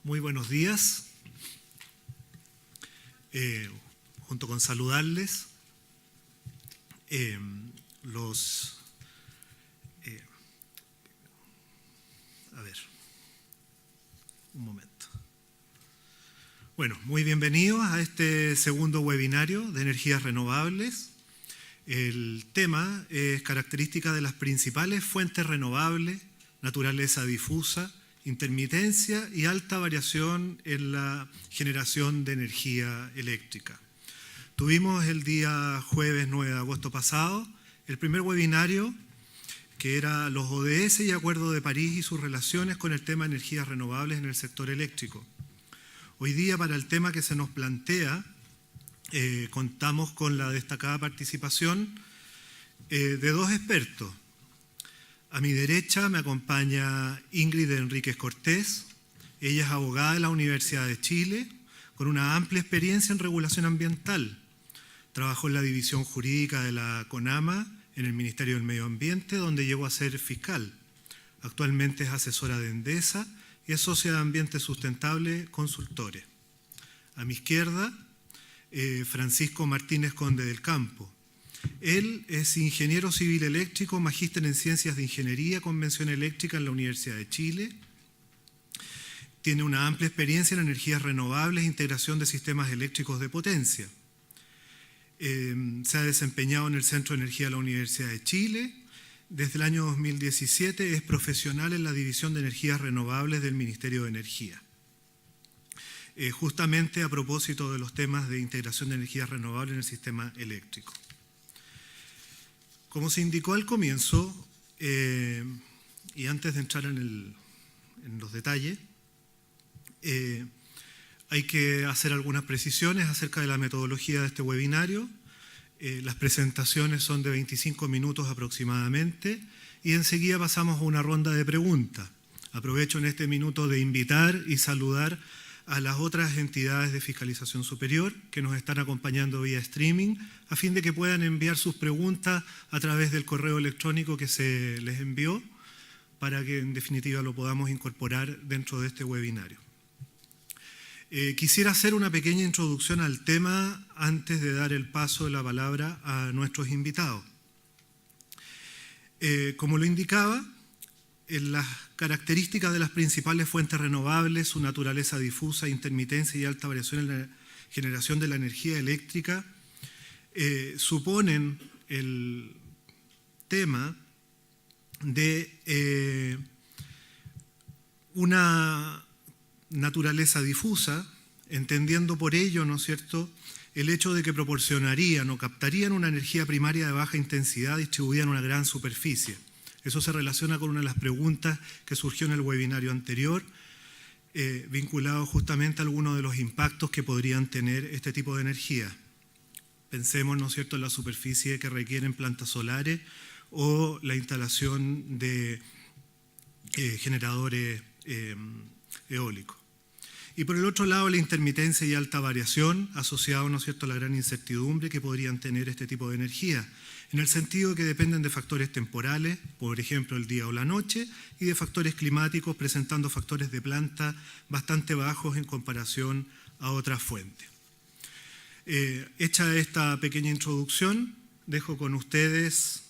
Muy buenos días. Junto con saludarles, un momento. Bueno, muy bienvenidos a este segundo webinario de energías renovables. El tema es características de las principales fuentes renovables, naturaleza difusa, intermitencia y alta variación en la generación de energía eléctrica. Tuvimos el día jueves 9 de agosto pasado el primer webinario, que era los ODS y Acuerdo de París y sus relaciones con el tema de energías renovables en el sector eléctrico. Hoy día, para el tema que se nos plantea, contamos con la destacada participación de dos expertos. A mi derecha me acompaña Ingrid Enríquez Cortés. Ella es abogada de la Universidad de Chile, con una amplia experiencia en regulación ambiental. Trabajó en la división jurídica de la CONAMA, en el Ministerio del Medio Ambiente, donde llegó a ser fiscal. Actualmente es asesora de Endesa y es socia de Ambiente Sustentable Consultores. A mi izquierda, Francisco Martínez Conde del Campo. Él es ingeniero civil eléctrico, magíster en Ciencias de Ingeniería, Convención Eléctrica en la Universidad de Chile. Tiene una amplia experiencia en energías renovables e integración de sistemas eléctricos de potencia. Se ha desempeñado en el Centro de Energía de la Universidad de Chile. Desde el año 2017 es profesional en la División de Energías Renovables del Ministerio de Energía. Justamente a propósito de los temas de integración de energías renovables en el sistema eléctrico. Como se indicó al comienzo, y antes de entrar en los detalles, hay que hacer algunas precisiones acerca de la metodología de este webinario. Las presentaciones son de 25 minutos aproximadamente y enseguida pasamos a una ronda de preguntas. Aprovecho en este minuto de invitar y saludar a las otras entidades de fiscalización superior que nos están acompañando vía streaming, a fin de que puedan enviar sus preguntas a través del correo electrónico que se les envió, para que en definitiva lo podamos incorporar dentro de este webinario. Quisiera hacer una pequeña introducción al tema antes de dar el paso de la palabra a nuestros invitados. Como lo indicaba, en las características de las principales fuentes renovables, su naturaleza difusa, intermitencia y alta variación en la generación de la energía eléctrica, suponen el tema de una naturaleza difusa, entendiendo por ello, ¿no es cierto?, el hecho de que proporcionarían o captarían una energía primaria de baja intensidad distribuida en una gran superficie. Eso se relaciona con una de las preguntas que surgió en el webinario anterior, vinculado justamente a algunos de los impactos que podrían tener este tipo de energía. Pensemos, ¿no es cierto?, en la superficie que requieren plantas solares o la instalación de generadores eólicos. Y por el otro lado, la intermitencia y alta variación, asociado, ¿no es cierto?, a la gran incertidumbre que podrían tener este tipo de energía, en el sentido que dependen de factores temporales, por ejemplo el día o la noche, y de factores climáticos, presentando factores de planta bastante bajos en comparación a otras fuentes. Hecha esta pequeña introducción, dejo con ustedes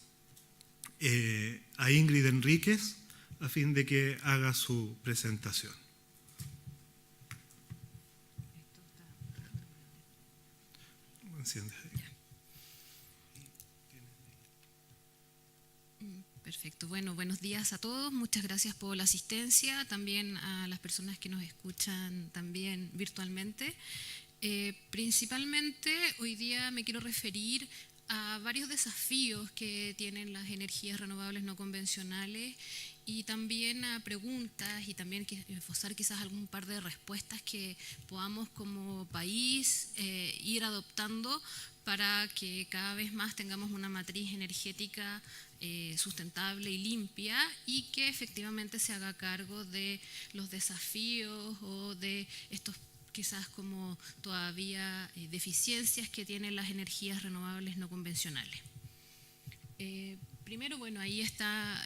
a Ingrid Enríquez, a fin de que haga su presentación. Perfecto. Bueno, buenos días a todos. Muchas gracias por la asistencia, también a las personas que nos escuchan también virtualmente. Principalmente hoy día me quiero referir a varios desafíos que tienen las energías renovables no convencionales y también a preguntas y también esbozar quizás algún par de respuestas que podamos como país ir adoptando para que cada vez más tengamos una matriz energética sustentable y limpia y que efectivamente se haga cargo de los desafíos o de estos quizás como todavía deficiencias que tienen las energías renovables no convencionales. Primero, bueno, ahí está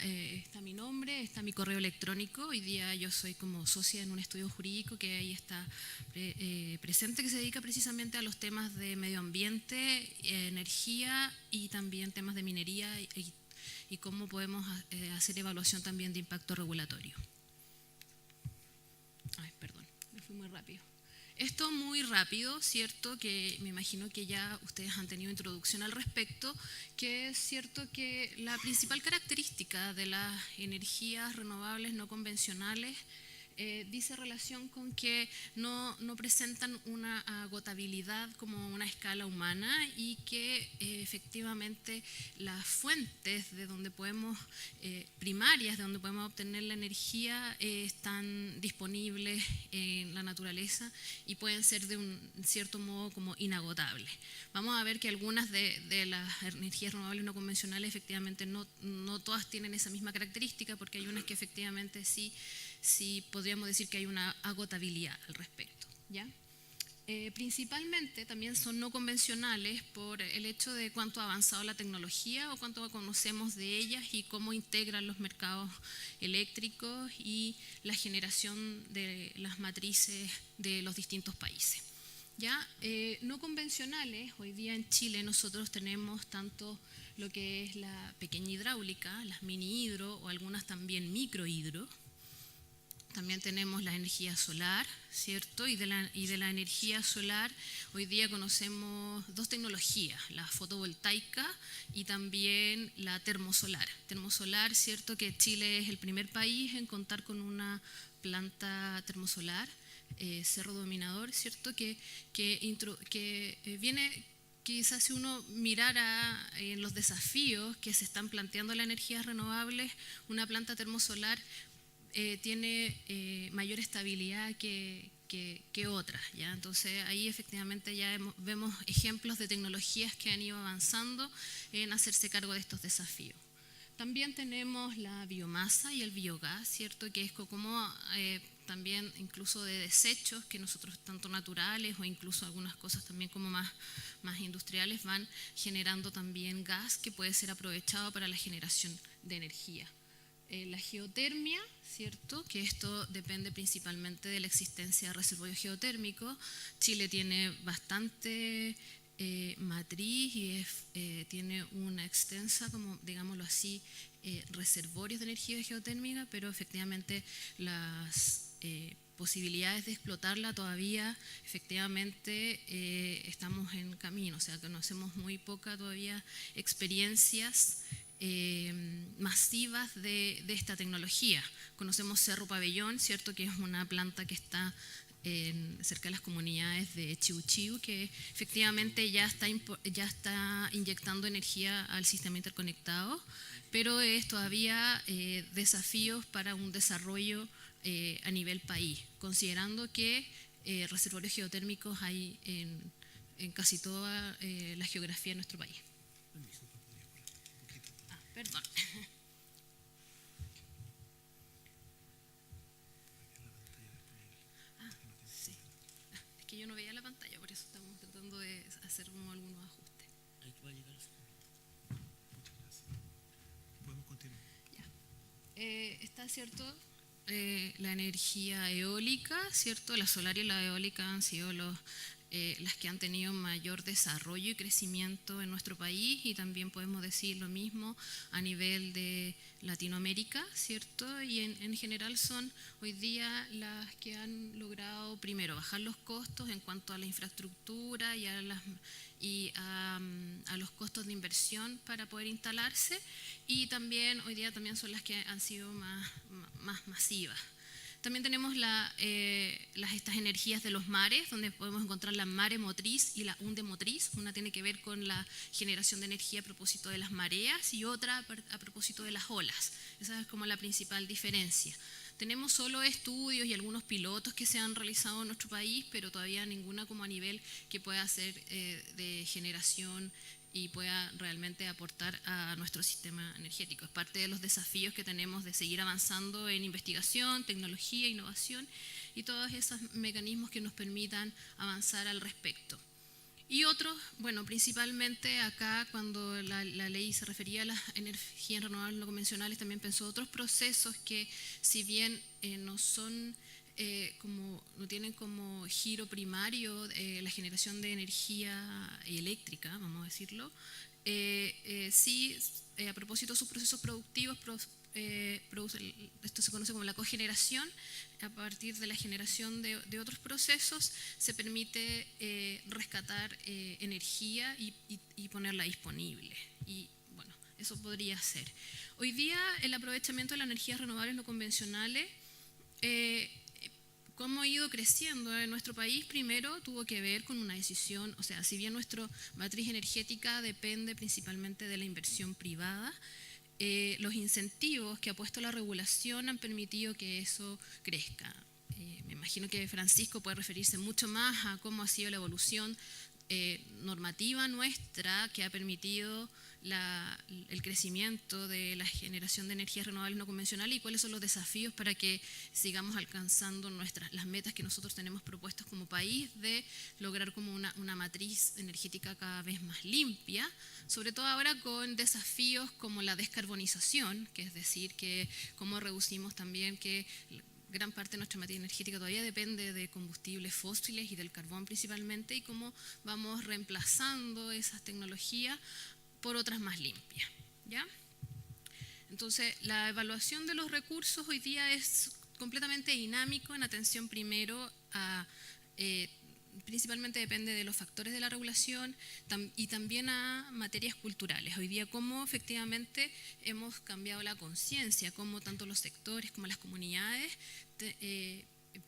mi nombre, está mi correo electrónico. Hoy día yo soy como socia en un estudio jurídico que ahí está presente, que se dedica precisamente a los temas de medio ambiente, energía y también temas de minería y cómo podemos hacer evaluación también de impacto regulatorio. Ay, perdón, me fui muy rápido. Esto muy rápido, ¿cierto? Que me imagino que ya ustedes han tenido introducción al respecto, que es cierto que la principal característica de las energías renovables no convencionales dice relación con que no presentan una agotabilidad como una escala humana y que efectivamente las fuentes de donde podemos, primarias, de donde podemos obtener la energía, están disponibles en la naturaleza y pueden ser de un cierto modo como inagotables. Vamos a ver que algunas de las energías renovables no convencionales efectivamente no todas tienen esa misma característica, porque hay unas que efectivamente sí podríamos decir que hay una agotabilidad al respecto, ¿ya? Principalmente también son no convencionales por el hecho de cuánto ha avanzado la tecnología o cuánto conocemos de ellas y cómo integran los mercados eléctricos y la generación de las matrices de los distintos países. ¿Ya? No convencionales, hoy día en Chile nosotros tenemos tanto lo que es la pequeña hidráulica, las mini hidro o algunas también micro hidro. También tenemos la energía solar, ¿cierto? Y de la energía solar hoy día conocemos dos tecnologías, la fotovoltaica y también la termosolar. Termosolar, ¿cierto? Que Chile es el primer país en contar con una planta termosolar, Cerro Dominador, ¿cierto? Que viene, quizás si uno mirara en los desafíos que se están planteando las energías renovables, una planta termosolar tiene mayor estabilidad que otras, ¿ya? Entonces ahí efectivamente ya vemos ejemplos de tecnologías que han ido avanzando en hacerse cargo de estos desafíos. También tenemos la biomasa y el biogás, ¿cierto? Que es como también incluso de desechos que nosotros, tanto naturales o incluso algunas cosas también como más industriales, van generando también gas que puede ser aprovechado para la generación de energía. La geotermia, ¿cierto? Que esto depende principalmente de la existencia de reservorios geotérmicos. Chile tiene bastante matriz y tiene una extensa, como digámoslo así, reservorios de energía geotérmica, pero efectivamente las posibilidades de explotarla todavía efectivamente estamos en camino, o sea, conocemos muy poca todavía experiencias masivas de esta tecnología. Conocemos Cerro Pabellón, ¿cierto? Que es una planta que está cerca de las comunidades de Chiu Chiu, que efectivamente ya está inyectando energía al sistema interconectado, pero es todavía desafíos para un desarrollo a nivel país, considerando que reservorios geotérmicos hay en casi toda la geografía de nuestro país. Perdón. Sí. Es que yo no veía la pantalla, por eso estamos tratando de hacer como algunos ajustes. Ahí va a llegar. Muchas gracias. Podemos continuar. Ya. Está cierto la energía eólica, ¿cierto? La solar y la eólica han sido las que han tenido mayor desarrollo y crecimiento en nuestro país, y también podemos decir lo mismo a nivel de Latinoamérica, ¿cierto? Y en general son hoy día las que han logrado primero bajar los costos en cuanto a la infraestructura y a los costos de inversión para poder instalarse, y también hoy día también son las que han sido más masivas. También tenemos estas energías de los mares, donde podemos encontrar la maremotriz y la undemotriz. Una tiene que ver con la generación de energía a propósito de las mareas y otra a propósito de las olas. Esa es como la principal diferencia. Tenemos solo estudios y algunos pilotos que se han realizado en nuestro país, pero todavía ninguna como a nivel que pueda ser de generación y pueda realmente aportar a nuestro sistema energético. Es parte de los desafíos que tenemos de seguir avanzando en investigación, tecnología, innovación y todos esos mecanismos que nos permitan avanzar al respecto. Y otros, bueno, principalmente acá cuando la ley se refería a las energías renovables no convencionales, también pensó otros procesos que, si bien no son no tienen como giro primario la generación de energía eléctrica, vamos a decirlo, sí, a propósito de sus procesos productivos, esto se conoce como la cogeneración. A partir de la generación de otros procesos se permite rescatar energía y ponerla disponible. Y bueno, eso podría ser. Hoy día el aprovechamiento de las energías renovables no convencionales, cómo ha ido creciendo en nuestro país, primero tuvo que ver con una decisión, o sea, si bien nuestra matriz energética depende principalmente de la inversión privada, los incentivos que ha puesto la regulación han permitido que eso crezca. Me imagino que Francisco puede referirse mucho más a cómo ha sido la evolución normativa nuestra que ha permitido el crecimiento de la generación de energías renovables no convencionales y cuáles son los desafíos para que sigamos alcanzando las metas que nosotros tenemos propuestas como país de lograr como una matriz energética cada vez más limpia, sobre todo ahora con desafíos como la descarbonización, que es decir, que cómo reducimos también que gran parte de nuestra matriz energética todavía depende de combustibles fósiles y del carbón principalmente, y cómo vamos reemplazando esas tecnologías por otras más limpias, ¿ya? Entonces, la evaluación de los recursos hoy día es completamente dinámico en atención primero a principalmente depende de los factores de la regulación y también a materias culturales. Hoy día cómo efectivamente hemos cambiado la conciencia, cómo tanto los sectores como las comunidades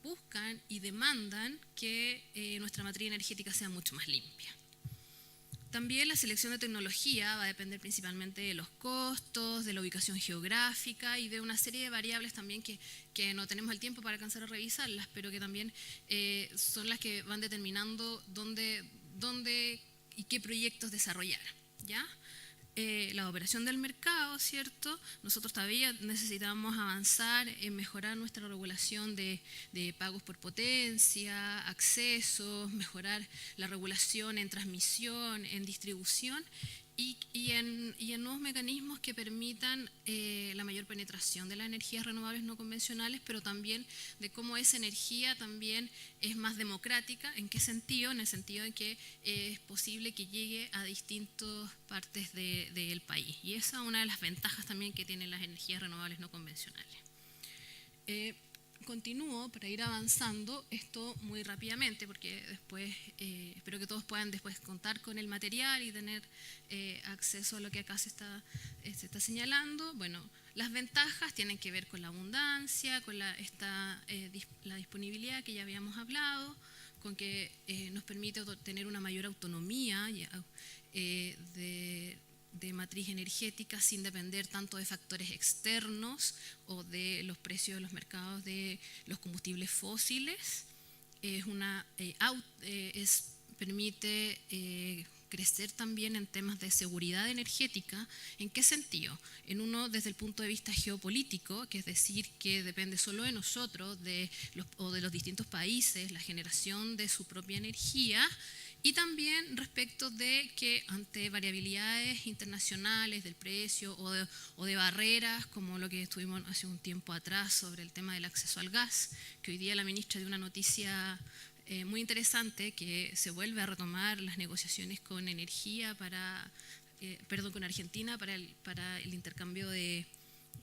buscan y demandan que nuestra matriz energética sea mucho más limpia. También la selección de tecnología va a depender principalmente de los costos, de la ubicación geográfica y de una serie de variables también que no tenemos el tiempo para alcanzar a revisarlas, pero que también son las que van determinando dónde y qué proyectos desarrollar, ¿ya? La operación del mercado, ¿cierto? Nosotros todavía necesitamos avanzar en mejorar nuestra regulación de pagos por potencia, accesos, mejorar la regulación en transmisión, en distribución y en nuevos mecanismos que permitan la mayor penetración de las energías renovables no convencionales, pero también de cómo esa energía también es más democrática. ¿En qué sentido? En el sentido de que es posible que llegue a distintas partes del país. Y esa es una de las ventajas también que tienen las energías renovables no convencionales. Continúo para ir avanzando esto muy rápidamente porque después espero que todos puedan después contar con el material y tener acceso a lo que acá se está señalando. Bueno, las ventajas tienen que ver con la abundancia, con la disponibilidad que ya habíamos hablado, con que nos permite tener una mayor autonomía de matriz energética sin depender tanto de factores externos o de los precios de los mercados de los combustibles fósiles. Permite crecer también en temas de seguridad energética. ¿En qué sentido? Desde el punto de vista geopolítico, que es decir, que depende solo de nosotros o de los distintos países la generación de su propia energía. Y también respecto de que ante variabilidades internacionales del precio o de barreras, como lo que estuvimos hace un tiempo atrás sobre el tema del acceso al gas, que hoy día la ministra dio una noticia muy interesante, que se vuelve a retomar las negociaciones con con Argentina para el intercambio de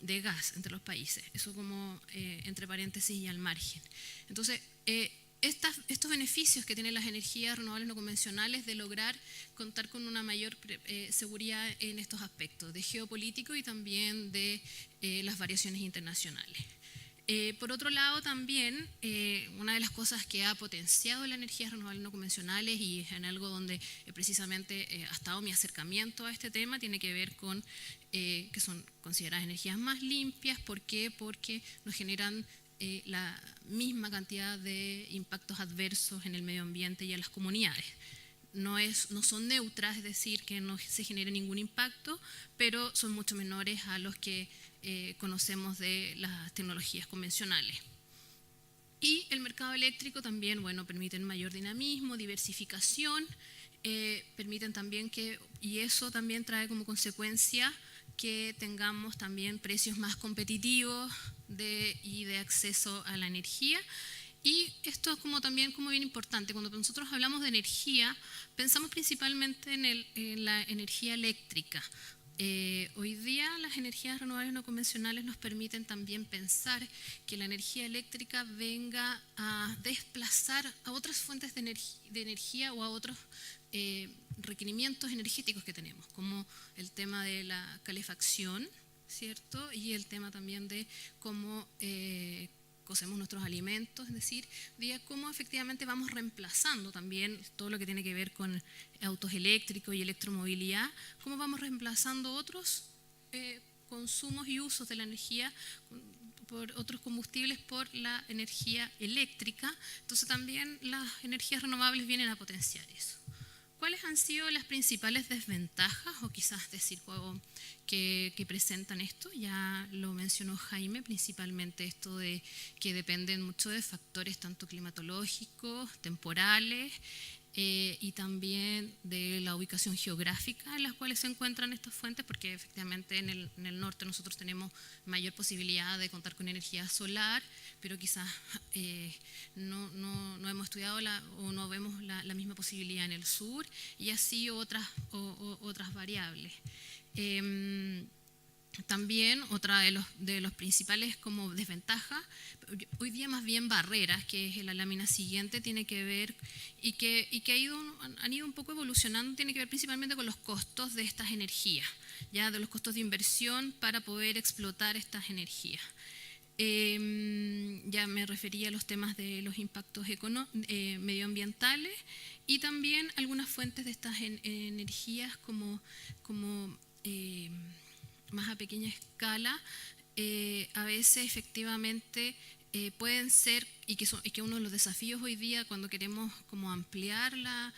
gas entre los países. Eso como entre paréntesis y al margen. Entonces, estos beneficios que tienen las energías renovables no convencionales de lograr contar con una mayor seguridad en estos aspectos de geopolítico y también de las variaciones internacionales. Por otro lado también, una de las cosas que ha potenciado las energías renovables no convencionales y es en algo donde precisamente ha estado mi acercamiento a este tema, tiene que ver con que son consideradas energías más limpias. ¿Por qué? Porque nos generan la misma cantidad de impactos adversos en el medio ambiente y en las comunidades. No son neutras, es decir, que no se genere ningún impacto, pero son mucho menores a los que conocemos de las tecnologías convencionales. Y el mercado eléctrico también, bueno, permite mayor dinamismo, diversificación permiten también y eso también trae como consecuencia que tengamos también precios más competitivos y de acceso a la energía. Y esto es también bien importante. Cuando nosotros hablamos de energía, pensamos principalmente en la energía eléctrica. Hoy día las energías renovables no convencionales nos permiten también pensar que la energía eléctrica venga a desplazar a otras fuentes de energía o a otros requerimientos energéticos que tenemos, como el tema de la calefacción, ¿cierto? Y el tema también de cómo cocemos nuestros alimentos, es decir, cómo efectivamente vamos reemplazando también todo lo que tiene que ver con autos eléctricos y electromovilidad, cómo vamos reemplazando otros consumos y usos de la energía por otros combustibles por la energía eléctrica. Entonces también las energías renovables vienen a potenciar eso. ¿Cuáles han sido las principales desventajas o quizás decir que presentan esto? Ya lo mencionó Jaime, principalmente esto de que dependen mucho de factores tanto climatológicos, temporales y también de la ubicación geográfica en las cuales se encuentran estas fuentes, porque efectivamente en el norte nosotros tenemos mayor posibilidad de contar con energía solar, pero quizás no hemos estudiado o no vemos la misma posibilidad en el sur, y así otras variables. También otra de los principales como desventajas, hoy día más bien barreras, que es la lámina siguiente, tiene que ver y que han ido un poco evolucionando, tiene que ver principalmente con los costos de estas energías, ya de los costos de inversión para poder explotar estas energías. Ya me refería a los temas de los impactos medioambientales y también algunas fuentes de estas energías como más a pequeña escala, a veces efectivamente pueden ser, y que uno de los desafíos hoy día cuando queremos como ampliar la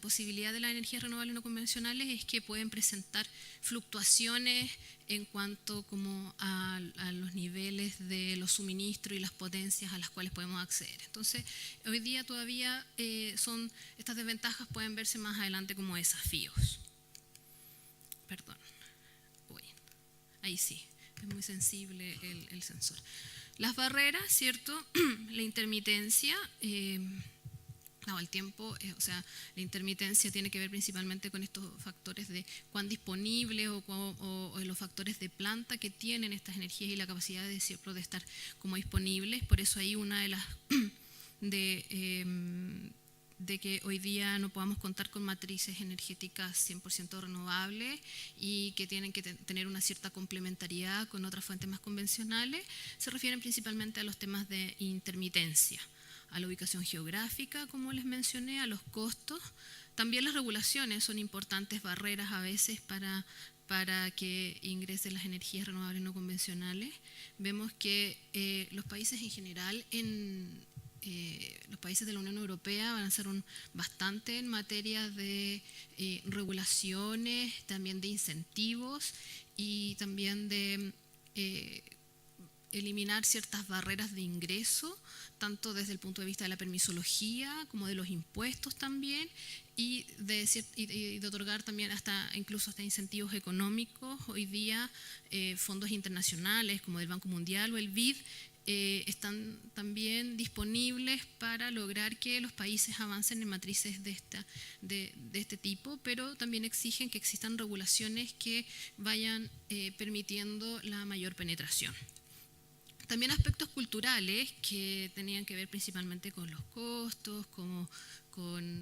posibilidad de las energías renovables no convencionales, es que pueden presentar fluctuaciones en cuanto como a los niveles de los suministros y las potencias a las cuales podemos acceder. Entonces, hoy día todavía estas desventajas pueden verse más adelante como desafíos. Perdón. Ahí sí, es muy sensible el sensor. Las barreras, ¿cierto? La intermitencia, el tiempo, la intermitencia tiene que ver principalmente con estos factores de cuán disponibles o los factores de planta que tienen estas energías y la capacidad de estar como disponibles. Por eso hay una de las de que hoy día no podamos contar con matrices energéticas 100% renovables y que tienen que tener una cierta complementariedad con otras fuentes más convencionales, se refieren principalmente a los temas de intermitencia, a la ubicación geográfica, como les mencioné, a los costos. También las regulaciones son importantes barreras a veces para que ingresen las energías renovables no convencionales. Vemos que los países en general los países de la Unión Europea van a hacer bastante en materia de regulaciones, también de incentivos y también de eliminar ciertas barreras de ingreso, tanto desde el punto de vista de la permisología como de los impuestos también, y de otorgar también incluso hasta incentivos económicos. Hoy día fondos internacionales como el Banco Mundial o el BID están también disponibles para lograr que los países avancen en matrices de este tipo, pero también exigen que existan regulaciones que vayan permitiendo la mayor penetración. También aspectos culturales que tenían que ver principalmente con los costos,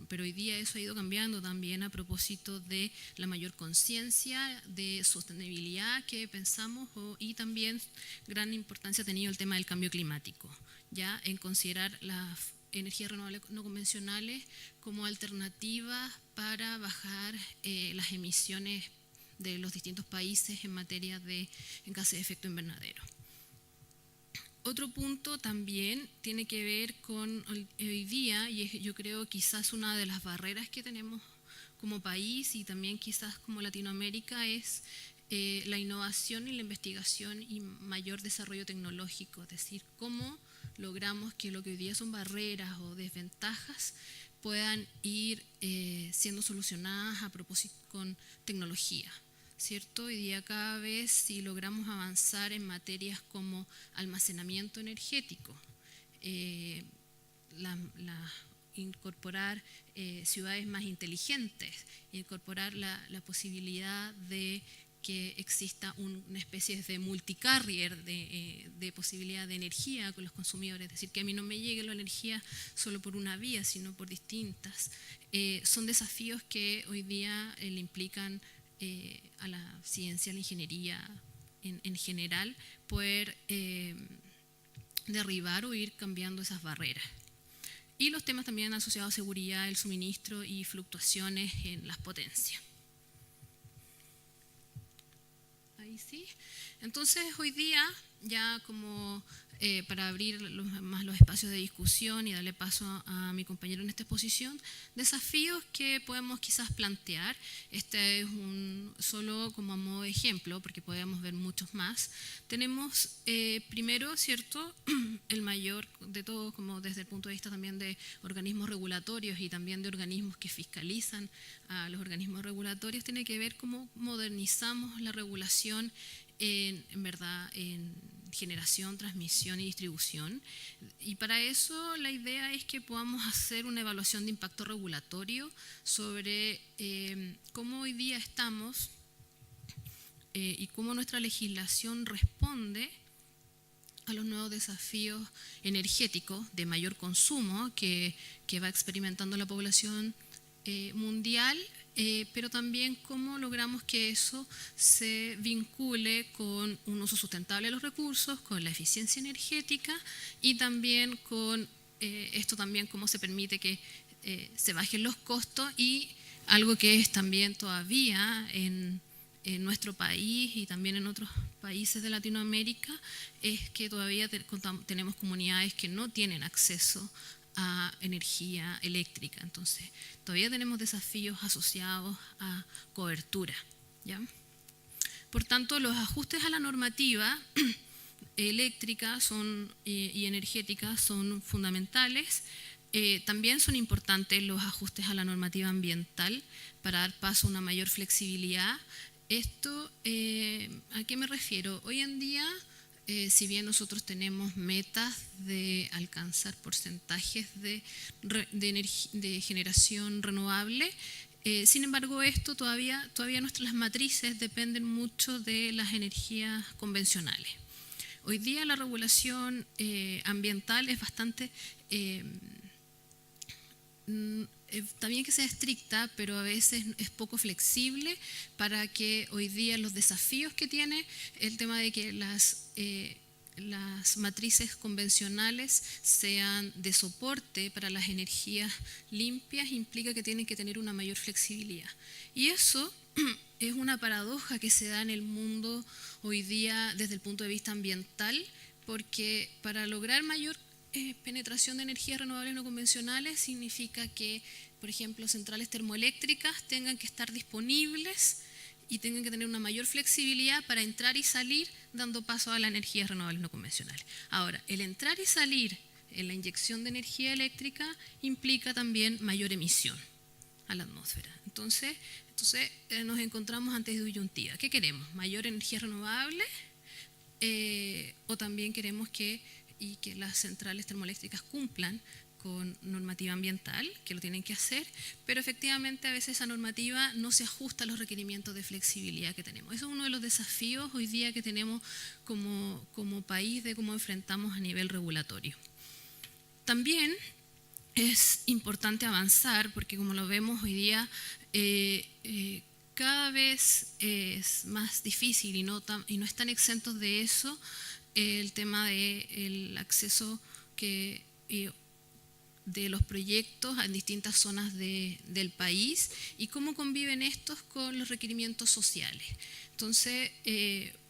pero hoy día eso ha ido cambiando también a propósito de la mayor conciencia de sostenibilidad que pensamos, y también gran importancia ha tenido el tema del cambio climático, ya en considerar las energías renovables no convencionales como alternativas para bajar las emisiones de los distintos países en materia de gases de efecto invernadero. Otro punto también tiene que ver con hoy día, y yo creo quizás una de las barreras que tenemos como país y también quizás como Latinoamérica, es la innovación y la investigación y mayor desarrollo tecnológico, es decir, cómo logramos que lo que hoy día son barreras o desventajas puedan ir siendo solucionadas a propósito con tecnología, ¿cierto? Hoy día cada vez si logramos avanzar en materias como almacenamiento energético, incorporar ciudades más inteligentes, incorporar la posibilidad de que exista una especie de multicarrier de posibilidad de energía con los consumidores, es decir, que a mí no me llegue la energía solo por una vía, sino por distintas. Son desafíos que hoy día le implican a la ciencia, a la ingeniería en general, poder derribar o ir cambiando esas barreras. Y los temas también asociados a seguridad, el suministro y fluctuaciones en las potencias. Ahí sí. Entonces, hoy día, ya como para abrir más los espacios de discusión y darle paso a mi compañero en esta exposición, desafíos que podemos quizás plantear. Este es solo como a modo de ejemplo, porque podemos ver muchos más. Tenemos primero, ¿cierto?, el mayor de todos, como desde el punto de vista también de organismos regulatorios y también de organismos que fiscalizan a los organismos regulatorios, tiene que ver cómo modernizamos la regulación en verdad en generación, transmisión y distribución, y para eso la idea es que podamos hacer una evaluación de impacto regulatorio sobre cómo hoy día estamos y cómo nuestra legislación responde a los nuevos desafíos energéticos de mayor consumo que va experimentando la población mundial, pero también cómo logramos que eso se vincule con un uso sustentable de los recursos, con la eficiencia energética y también con esto también cómo se permite que se bajen los costos, y algo que es también todavía en nuestro país y también en otros países de Latinoamérica es que todavía tenemos comunidades que no tienen acceso a energía eléctrica. Entonces, todavía tenemos desafíos asociados a cobertura, ¿ya? Por tanto, los ajustes a la normativa eléctrica y energética son fundamentales. También son importantes los ajustes a la normativa ambiental para dar paso a una mayor flexibilidad. Esto, ¿a qué me refiero? Hoy en día, si bien nosotros tenemos metas de alcanzar porcentajes de generación renovable, sin embargo esto todavía las matrices dependen mucho de las energías convencionales. Hoy día la regulación ambiental es bastante, también que sea estricta, pero a veces es poco flexible para que hoy día los desafíos que tiene el tema de que las matrices convencionales sean de soporte para las energías limpias implica que tienen que tener una mayor flexibilidad. Y eso es una paradoja que se da en el mundo hoy día desde el punto de vista ambiental, porque para lograr mayor penetración de energías renovables no convencionales significa que, por ejemplo, centrales termoeléctricas tengan que estar disponibles y tengan que tener una mayor flexibilidad para entrar y salir, dando paso a las energías renovables no convencionales. Ahora, el entrar y salir en la inyección de energía eléctrica implica también mayor emisión a la atmósfera. Entonces nos encontramos ante disyuntiva. ¿Qué queremos? ¿Mayor energía renovable? ¿O también queremos que las centrales termoeléctricas cumplan con normativa ambiental, que lo tienen que hacer, pero efectivamente a veces esa normativa no se ajusta a los requerimientos de flexibilidad que tenemos? Eso es uno de los desafíos hoy día que tenemos como país, de cómo enfrentamos a nivel regulatorio. También es importante avanzar, porque como lo vemos hoy día, cada vez es más difícil y no están exentos de eso el tema del acceso de los proyectos en distintas zonas del país y cómo conviven estos con los requerimientos sociales. Entonces,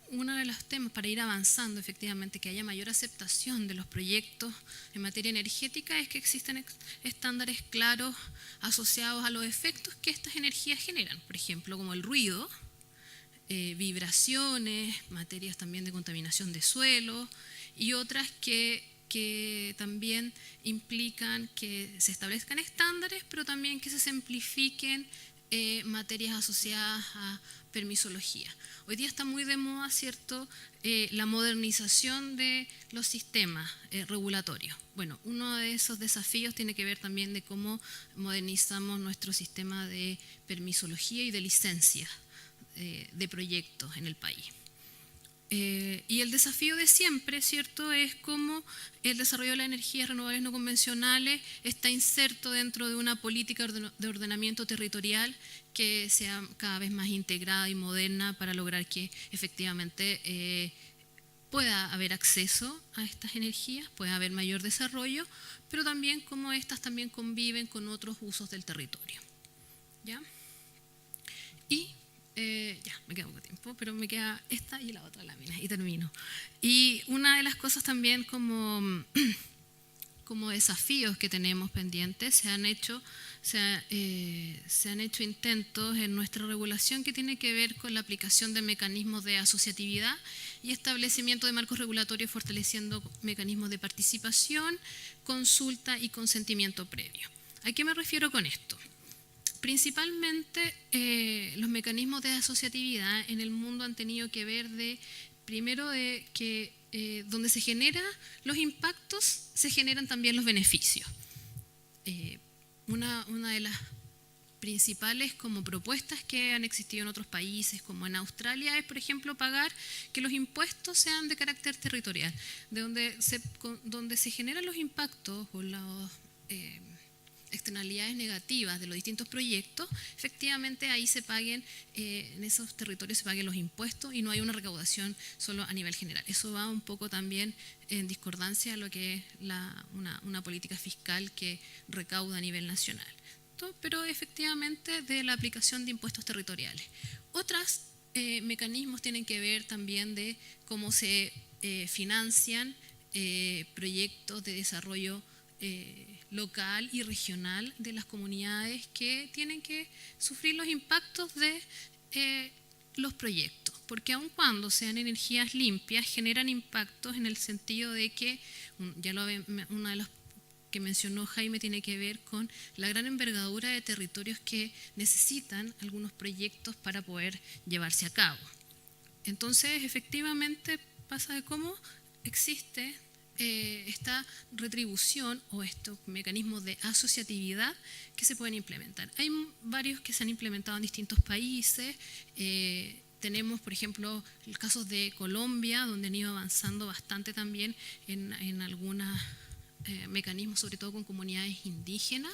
uno de los temas para ir avanzando efectivamente, que haya mayor aceptación de los proyectos en materia energética, es que existen estándares claros asociados a los efectos que estas energías generan, por ejemplo, como el ruido, vibraciones, materias también de contaminación de suelo y otras que que también implican que se establezcan estándares, pero también que se simplifiquen materias asociadas a permisología. Hoy día está muy de moda, ¿cierto?, la modernización de los sistemas regulatorios. Bueno, uno de esos desafíos tiene que ver también de cómo modernizamos nuestro sistema de permisología y de licencias de proyectos en el país. Y el desafío de siempre, ¿cierto?, es cómo el desarrollo de las energías renovables no convencionales está inserto dentro de una política de ordenamiento territorial que sea cada vez más integrada y moderna para lograr que efectivamente pueda haber acceso a estas energías, pueda haber mayor desarrollo, pero también cómo estas también conviven con otros usos del territorio. ¿Ya? Y ya, me queda poco tiempo, pero me queda esta y la otra lámina y termino. Y una de las cosas también como desafíos que tenemos pendientes, se han hecho intentos en nuestra regulación que tiene que ver con la aplicación de mecanismos de asociatividad y establecimiento de marcos regulatorios fortaleciendo mecanismos de participación, consulta y consentimiento previo. ¿A qué me refiero con esto? Principalmente los mecanismos de asociatividad en el mundo han tenido que ver primero de que donde se generan los impactos, se generan también los beneficios. Una de las principales como propuestas que han existido en otros países, como en Australia, es, por ejemplo, pagar que los impuestos sean de carácter territorial, de donde se generan los impactos o los externalidades negativas de los distintos proyectos, efectivamente ahí se paguen, en esos territorios se paguen los impuestos y no hay una recaudación solo a nivel general. Eso va un poco también en discordancia a lo que es una política fiscal que recauda a nivel nacional. Pero efectivamente de la aplicación de impuestos territoriales. Otros mecanismos tienen que ver también de cómo se financian proyectos de desarrollo local y regional de las comunidades que tienen que sufrir los impactos de los proyectos, porque aun cuando sean energías limpias generan impactos en el sentido de que, una de las que mencionó Jaime tiene que ver con la gran envergadura de territorios que necesitan algunos proyectos para poder llevarse a cabo. Entonces, efectivamente pasa de cómo existe esta retribución o estos mecanismos de asociatividad que se pueden implementar. Hay varios que se han implementado en distintos países. Tenemos, por ejemplo, los casos de Colombia, donde han ido avanzando bastante también en algunos mecanismos, sobre todo con comunidades indígenas.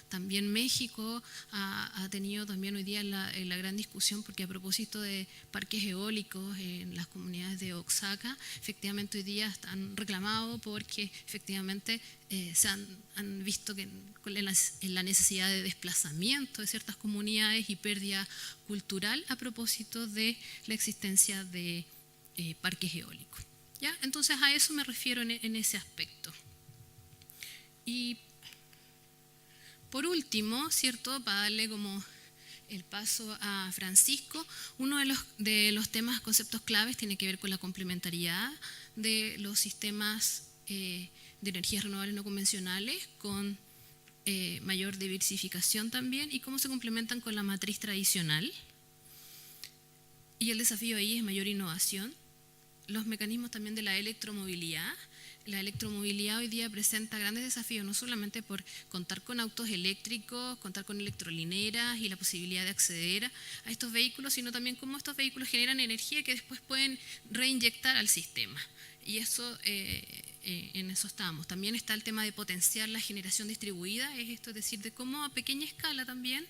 También México ha tenido también hoy día la gran discusión, porque a propósito de parques eólicos en las comunidades de Oaxaca, efectivamente hoy día están reclamados porque efectivamente se han visto que en la necesidad de desplazamiento de ciertas comunidades y pérdida cultural a propósito de la existencia de parques eólicos. ¿Ya? Entonces a eso me refiero en ese aspecto. Y por último, ¿cierto?, para darle como el paso a Francisco, uno de los temas, conceptos claves tiene que ver con la complementariedad de los sistemas de energías renovables no convencionales con mayor diversificación también y cómo se complementan con la matriz tradicional. Y el desafío ahí es mayor innovación. Los mecanismos también de la electromovilidad. La electromovilidad hoy día presenta grandes desafíos, no solamente por contar con autos eléctricos, contar con electrolineras y la posibilidad de acceder a estos vehículos, sino también cómo estos vehículos generan energía que después pueden reinyectar al sistema. Y eso, en eso estamos. También está el tema de potenciar la generación distribuida, es decir, de cómo a pequeña escala también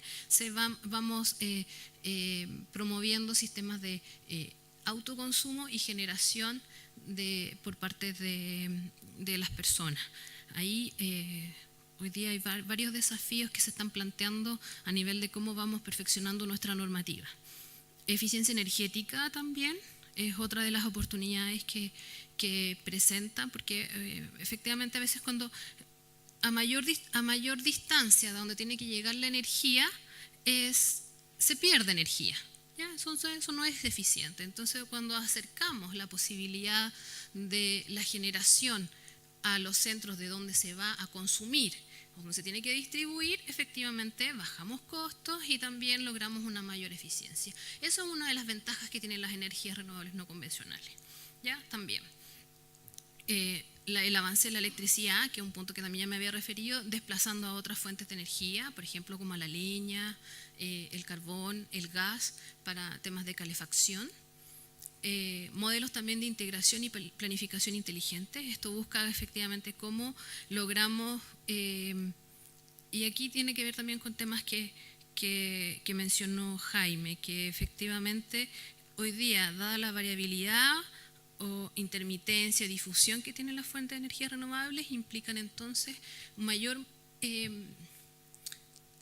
vamos promoviendo sistemas de autoconsumo y generación por parte de las personas. Ahí hoy día hay varios desafíos que se están planteando a nivel de cómo vamos perfeccionando nuestra normativa. Eficiencia energética también es otra de las oportunidades que presentan, porque efectivamente a veces cuando a mayor distancia de donde tiene que llegar la energía se pierde energía. ¿Ya? Eso no es eficiente. Entonces, cuando acercamos la posibilidad de la generación a los centros de donde se va a consumir, donde se tiene que distribuir, efectivamente bajamos costos y también logramos una mayor eficiencia. Eso es una de las ventajas que tienen las energías renovables no convencionales. ¿Ya? También. El avance de la electricidad, que es un punto que también ya me había referido, desplazando a otras fuentes de energía, por ejemplo, como la leña, el carbón, el gas, para temas de calefacción. Modelos también de integración y planificación inteligente. Esto busca efectivamente cómo logramos, y aquí tiene que ver también con temas que mencionó Jaime, que efectivamente hoy día, dada la variabilidad o intermitencia, difusión que tienen las fuentes de energía renovables, implican entonces un mayor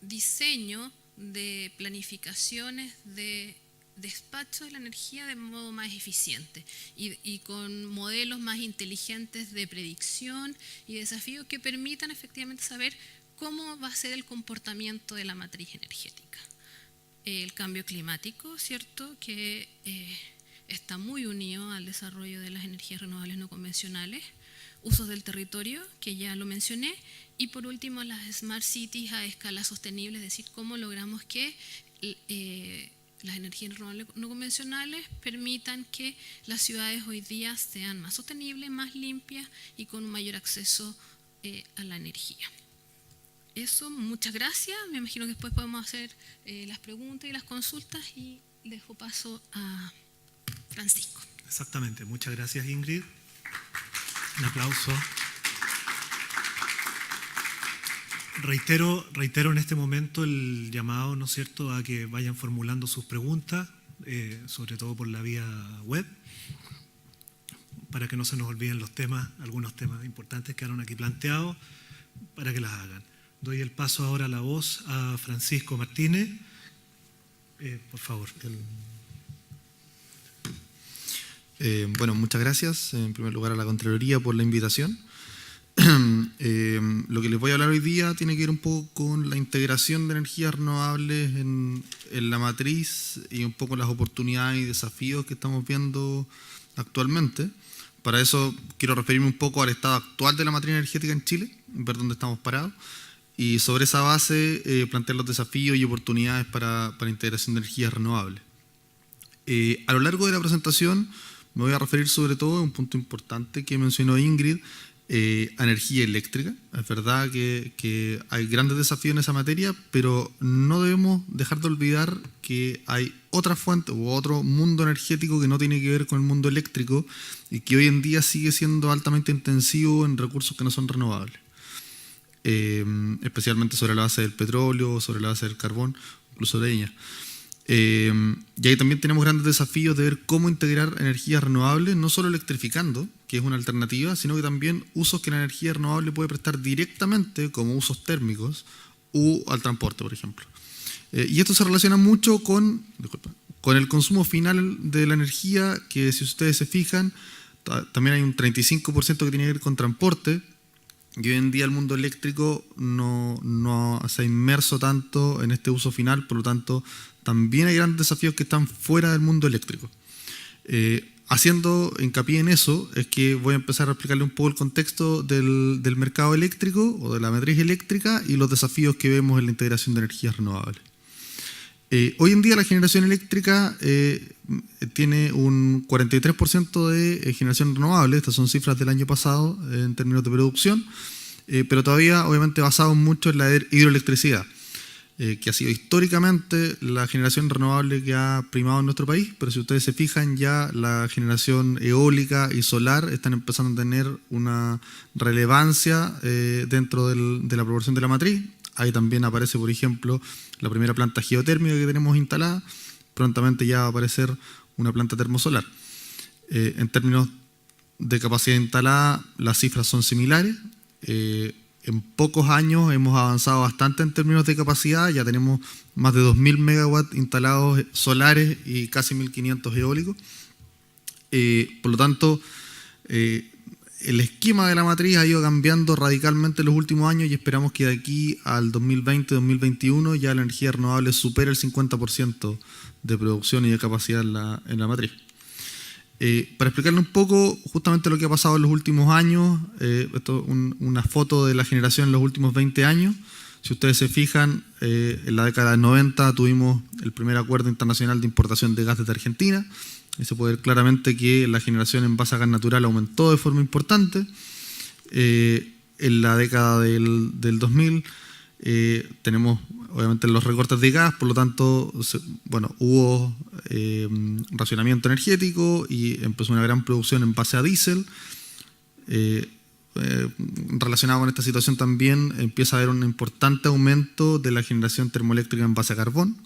diseño de planificaciones de despacho de la energía de modo más eficiente y con modelos más inteligentes de predicción y desafíos que permitan efectivamente saber cómo va a ser el comportamiento de la matriz energética. El cambio climático, ¿cierto?, que está muy unido al desarrollo de las energías renovables no convencionales, usos del territorio, que ya lo mencioné, y por último las smart cities a escala sostenible, es decir, cómo logramos que las energías renovables no convencionales permitan que las ciudades hoy día sean más sostenibles, más limpias y con un mayor acceso a la energía. Eso, muchas gracias. Me imagino que después podemos hacer las preguntas y las consultas y dejo paso a Francisco. Exactamente. Muchas gracias, Ingrid. Un aplauso. Reitero en este momento el llamado, ¿no es cierto?, a que vayan formulando sus preguntas, sobre todo por la vía web, para que no se nos olviden los temas, algunos temas importantes que quedaron aquí planteados, para que las hagan. Doy el paso ahora la voz a Francisco Martínez. Por favor. Bueno, muchas gracias en primer lugar a la Contraloría por la invitación. Lo que les voy a hablar hoy día tiene que ver un poco con la integración de energías renovables en la matriz y un poco las oportunidades y desafíos que estamos viendo actualmente. Para eso quiero referirme un poco al estado actual de la matriz energética en Chile, ver dónde estamos parados, y sobre esa base plantear los desafíos y oportunidades para integración de energías renovables. A lo largo de la presentación me voy a referir sobre todo a un punto importante que mencionó Ingrid, a energía eléctrica. Es verdad que hay grandes desafíos en esa materia, pero no debemos dejar de olvidar que hay otra fuente u otro mundo energético que no tiene que ver con el mundo eléctrico y que hoy en día sigue siendo altamente intensivo en recursos que no son renovables, especialmente sobre la base del petróleo, sobre la base del carbón, incluso leña. Y ahí también tenemos grandes desafíos de ver cómo integrar energías renovables, no solo electrificando, que es una alternativa, sino que también usos que la energía renovable puede prestar directamente, como usos térmicos o al transporte, por ejemplo. Y esto se relaciona mucho con el consumo final de la energía, que si ustedes se fijan, también hay un 35% que tiene que ver con transporte, y hoy en día el mundo eléctrico no se ha inmerso tanto en este uso final, por lo tanto también hay grandes desafíos que están fuera del mundo eléctrico. Haciendo hincapié en eso, es que voy a empezar a explicarle un poco el contexto del mercado eléctrico o de la matriz eléctrica y los desafíos que vemos en la integración de energías renovables. Hoy en día la generación eléctrica tiene un 43% de generación renovable, estas son cifras del año pasado en términos de producción, pero todavía obviamente basado mucho en la hidroelectricidad, que ha sido históricamente la generación renovable que ha primado en nuestro país, pero si ustedes se fijan ya la generación eólica y solar están empezando a tener una relevancia dentro de la proporción de la matriz. Ahí también aparece, por ejemplo, la primera planta geotérmica que tenemos instalada. Prontamente ya va a aparecer una planta termosolar. En términos de capacidad instalada, las cifras son similares. En pocos años hemos avanzado bastante en términos de capacidad. Ya tenemos más de 2.000 megawatts instalados solares y casi 1.500 eólicos. Por lo tanto, el esquema de la matriz ha ido cambiando radicalmente en los últimos años y esperamos que de aquí al 2020-2021 ya la energía renovable supere el 50% de producción y de capacidad en la matriz. Para explicarle un poco justamente lo que ha pasado en los últimos años, esto es una foto de la generación en los últimos 20 años. Si ustedes se fijan, en la década del 90 tuvimos el primer acuerdo internacional de importación de gas desde Argentina, y se puede ver claramente que la generación en base a gas natural aumentó de forma importante. En la década del 2000 tenemos obviamente los recortes de gas, por lo tanto hubo racionamiento energético y empezó una gran producción en base a diésel. Relacionado con esta situación también empieza a haber un importante aumento de la generación termoeléctrica en base a carbón.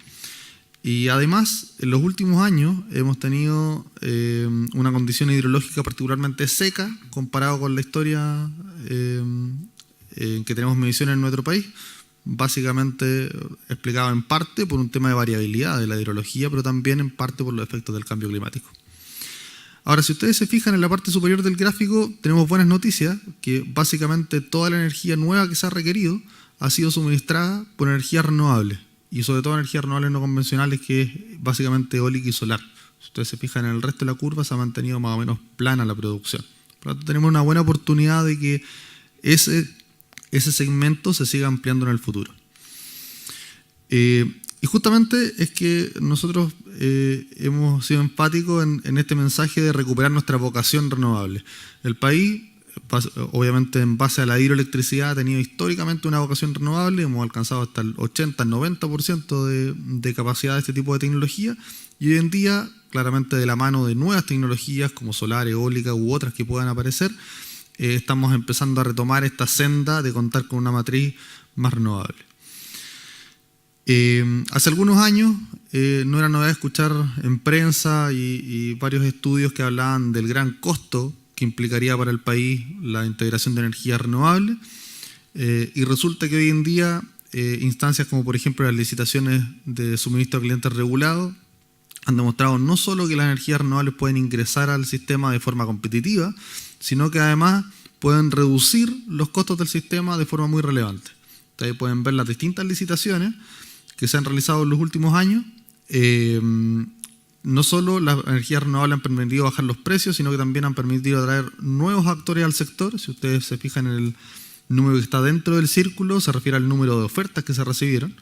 Y además, en los últimos años hemos tenido una condición hidrológica particularmente seca comparado con la historia en que tenemos mediciones en nuestro país, básicamente explicado en parte por un tema de variabilidad de la hidrología, pero también en parte por los efectos del cambio climático. Ahora, si ustedes se fijan en la parte superior del gráfico, tenemos buenas noticias, que básicamente toda la energía nueva que se ha requerido ha sido suministrada por energías renovables, y sobre todo energías renovables no convencionales, que es básicamente eólica y solar. Si ustedes se fijan en el resto de la curva, se ha mantenido más o menos plana la producción. Por lo tanto, tenemos una buena oportunidad de que ese segmento se siga ampliando en el futuro. Y justamente es que nosotros hemos sido enfáticos en este mensaje de recuperar nuestra vocación renovable. El país, obviamente en base a la hidroelectricidad, ha tenido históricamente una vocación renovable, hemos alcanzado hasta el 80, el 90% de capacidad de este tipo de tecnología, y hoy en día, claramente de la mano de nuevas tecnologías como solar, eólica u otras que puedan aparecer, estamos empezando a retomar esta senda de contar con una matriz más renovable. Hace algunos años no era novedad escuchar en prensa y varios estudios que hablaban del gran costo que implicaría para el país la integración de energías renovables, y resulta que hoy en día instancias como por ejemplo las licitaciones de suministro a clientes regulados han demostrado no solo que las energías renovables pueden ingresar al sistema de forma competitiva, sino que además pueden reducir los costos del sistema de forma muy relevante. Ustedes pueden ver las distintas licitaciones que se han realizado en los últimos años. No solo las energías renovables han permitido bajar los precios, sino que también han permitido atraer nuevos actores al sector. Si ustedes se fijan en el número que está dentro del círculo, se refiere al número de ofertas que se recibieron.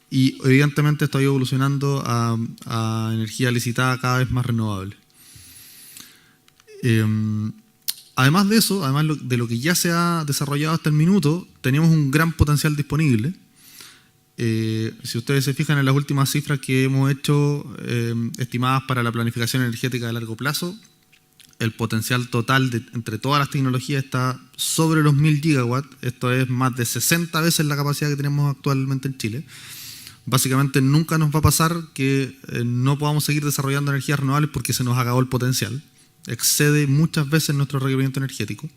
Y evidentemente esto ha ido evolucionando a energía licitada cada vez más renovable. Además de eso, además de lo que ya se ha desarrollado hasta el minuto, tenemos un gran potencial disponible. Si ustedes se fijan en las últimas cifras que hemos hecho estimadas para la planificación energética de largo plazo, el potencial total entre todas las tecnologías está sobre los 1000 gigawatts. Esto es más de 60 veces la capacidad que tenemos actualmente en Chile. Básicamente nunca nos va a pasar que no podamos seguir desarrollando energías renovables porque se nos acabó el potencial. Excede muchas veces nuestro requerimiento energético.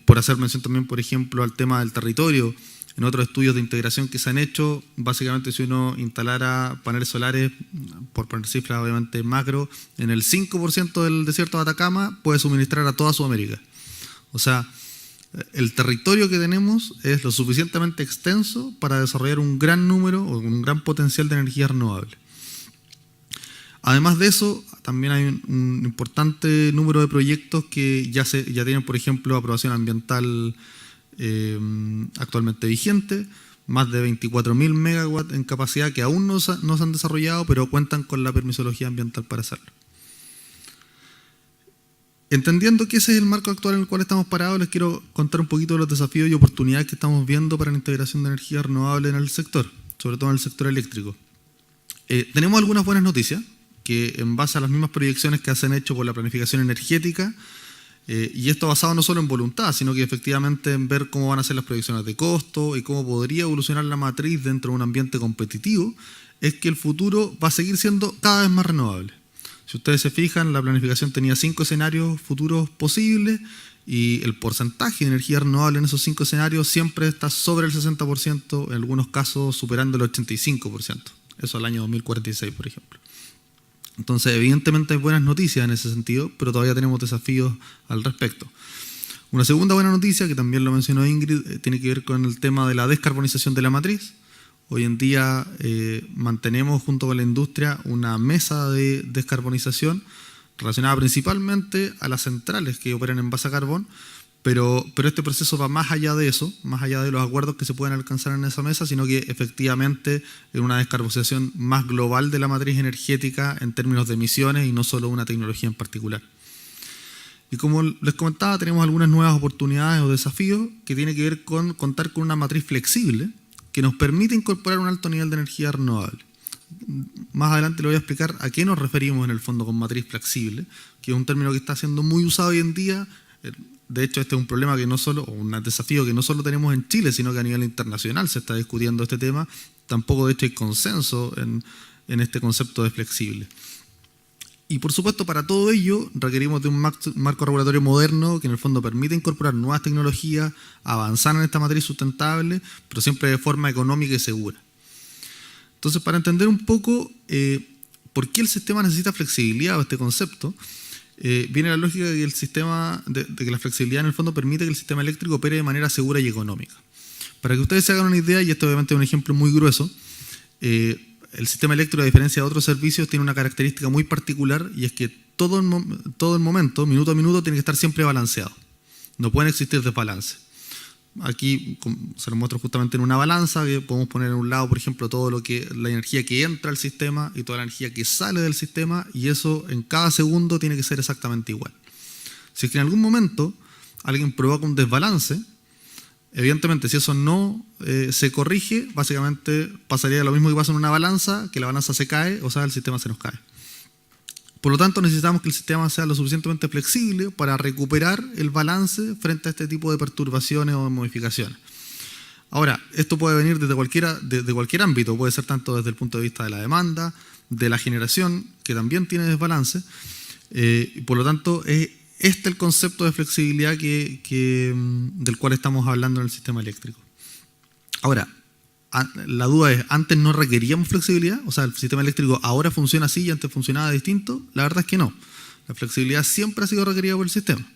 Por hacer mención también, por ejemplo, al tema del territorio, en otros estudios de integración que se han hecho, básicamente si uno instalara paneles solares, por poner cifras obviamente macro, en el 5% del desierto de Atacama puede suministrar a toda Sudamérica. O sea, el territorio que tenemos es lo suficientemente extenso para desarrollar un gran número o un gran potencial de energía renovable. Además de eso, también hay un importante número de proyectos que ya tienen, por ejemplo, aprobación ambiental actualmente vigente, más de 24.000 megawatts en capacidad que aún no se han desarrollado, pero cuentan con la permisología ambiental para hacerlo. Entendiendo que ese es el marco actual en el cual estamos parados, les quiero contar un poquito de los desafíos y oportunidades que estamos viendo para la integración de energía renovable en el sector, sobre todo en el sector eléctrico. Tenemos algunas buenas noticias, que en base a las mismas proyecciones que se han hecho por la planificación energética, y esto basado no solo en voluntad, sino que efectivamente en ver cómo van a ser las proyecciones de costo y cómo podría evolucionar la matriz dentro de un ambiente competitivo, es que el futuro va a seguir siendo cada vez más renovable. Si ustedes se fijan, la planificación tenía 5 escenarios futuros posibles y el porcentaje de energía renovable en esos 5 escenarios siempre está sobre el 60%, en algunos casos superando el 85%. Eso al año 2046, por ejemplo. Entonces, evidentemente hay buenas noticias en ese sentido, pero todavía tenemos desafíos al respecto. Una segunda buena noticia, que también lo mencionó Ingrid, tiene que ver con el tema de la descarbonización de la matriz. Hoy en día mantenemos junto con la industria una mesa de descarbonización relacionada principalmente a las centrales que operan en base a carbón, pero este proceso va más allá de eso, más allá de los acuerdos que se pueden alcanzar en esa mesa, sino que efectivamente es una descarbonización más global de la matriz energética en términos de emisiones y no solo una tecnología en particular. Y como les comentaba, tenemos algunas nuevas oportunidades o desafíos que tienen que ver con contar con una matriz flexible que nos permite incorporar un alto nivel de energía renovable. Más adelante le voy a explicar a qué nos referimos en el fondo con matriz flexible, que es un término que está siendo muy usado hoy en día. De hecho, este es un problema que no solo, o un desafío que no solo tenemos en Chile, sino que a nivel internacional se está discutiendo este tema. Tampoco, de hecho, hay consenso en este concepto de flexible. Y por supuesto, para todo ello requerimos de un marco regulatorio moderno que en el fondo permite incorporar nuevas tecnologías, avanzar en esta matriz sustentable, pero siempre de forma económica y segura. Entonces, para entender un poco por qué el sistema necesita flexibilidad o este concepto, viene la lógica de que el sistema, de que la flexibilidad en el fondo permite que el sistema eléctrico opere de manera segura y económica. Para que ustedes se hagan una idea, y esto obviamente es un ejemplo muy grueso, el sistema eléctrico, a diferencia de otros servicios, tiene una característica muy particular, y es que todo el momento, minuto a minuto, tiene que estar siempre balanceado. No pueden existir desbalances. Aquí se lo muestro justamente en una balanza, que podemos poner en un lado, por ejemplo, la energía que entra al sistema y toda la energía que sale del sistema, y eso en cada segundo tiene que ser exactamente igual. Si es que en algún momento alguien provoca un desbalance, evidentemente si eso no se corrige, básicamente pasaría lo mismo que pasa en una balanza, que la balanza se cae, o sea, el sistema se nos cae. Por lo tanto, necesitamos que el sistema sea lo suficientemente flexible para recuperar el balance frente a este tipo de perturbaciones o modificaciones. Ahora, esto puede venir desde cualquier ámbito, puede ser tanto desde el punto de vista de la demanda, de la generación, que también tiene desbalance, y por lo tanto, es el concepto de flexibilidad del cual estamos hablando en el sistema eléctrico. Ahora, la duda es, ¿antes no requeríamos flexibilidad? O sea, ¿el sistema eléctrico ahora funciona así y antes funcionaba distinto? La verdad es que no. La flexibilidad siempre ha sido requerida por el sistema.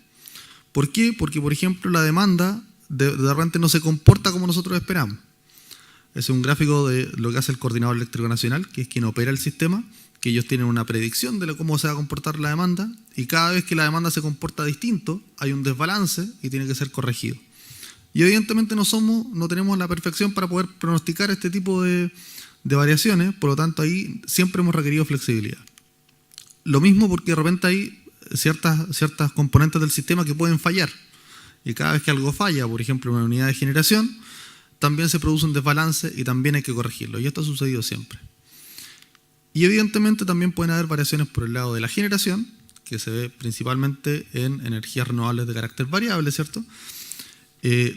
¿Por qué? Porque, por ejemplo, la demanda de repente no se comporta como nosotros esperamos. Ese es un gráfico de lo que hace el Coordinador Eléctrico Nacional, que es quien opera el sistema, que ellos tienen una predicción de cómo se va a comportar la demanda, y cada vez que la demanda se comporta distinto, hay un desbalance y tiene que ser corregido. Y evidentemente no tenemos la perfección para poder pronosticar este tipo de variaciones, por lo tanto ahí siempre hemos requerido flexibilidad. Lo mismo porque de repente hay ciertas componentes del sistema que pueden fallar, y cada vez que algo falla, por ejemplo una unidad de generación, también se produce un desbalance y también hay que corregirlo, y esto ha sucedido siempre. Y evidentemente también pueden haber variaciones por el lado de la generación, que se ve principalmente en energías renovables de carácter variable, ¿cierto?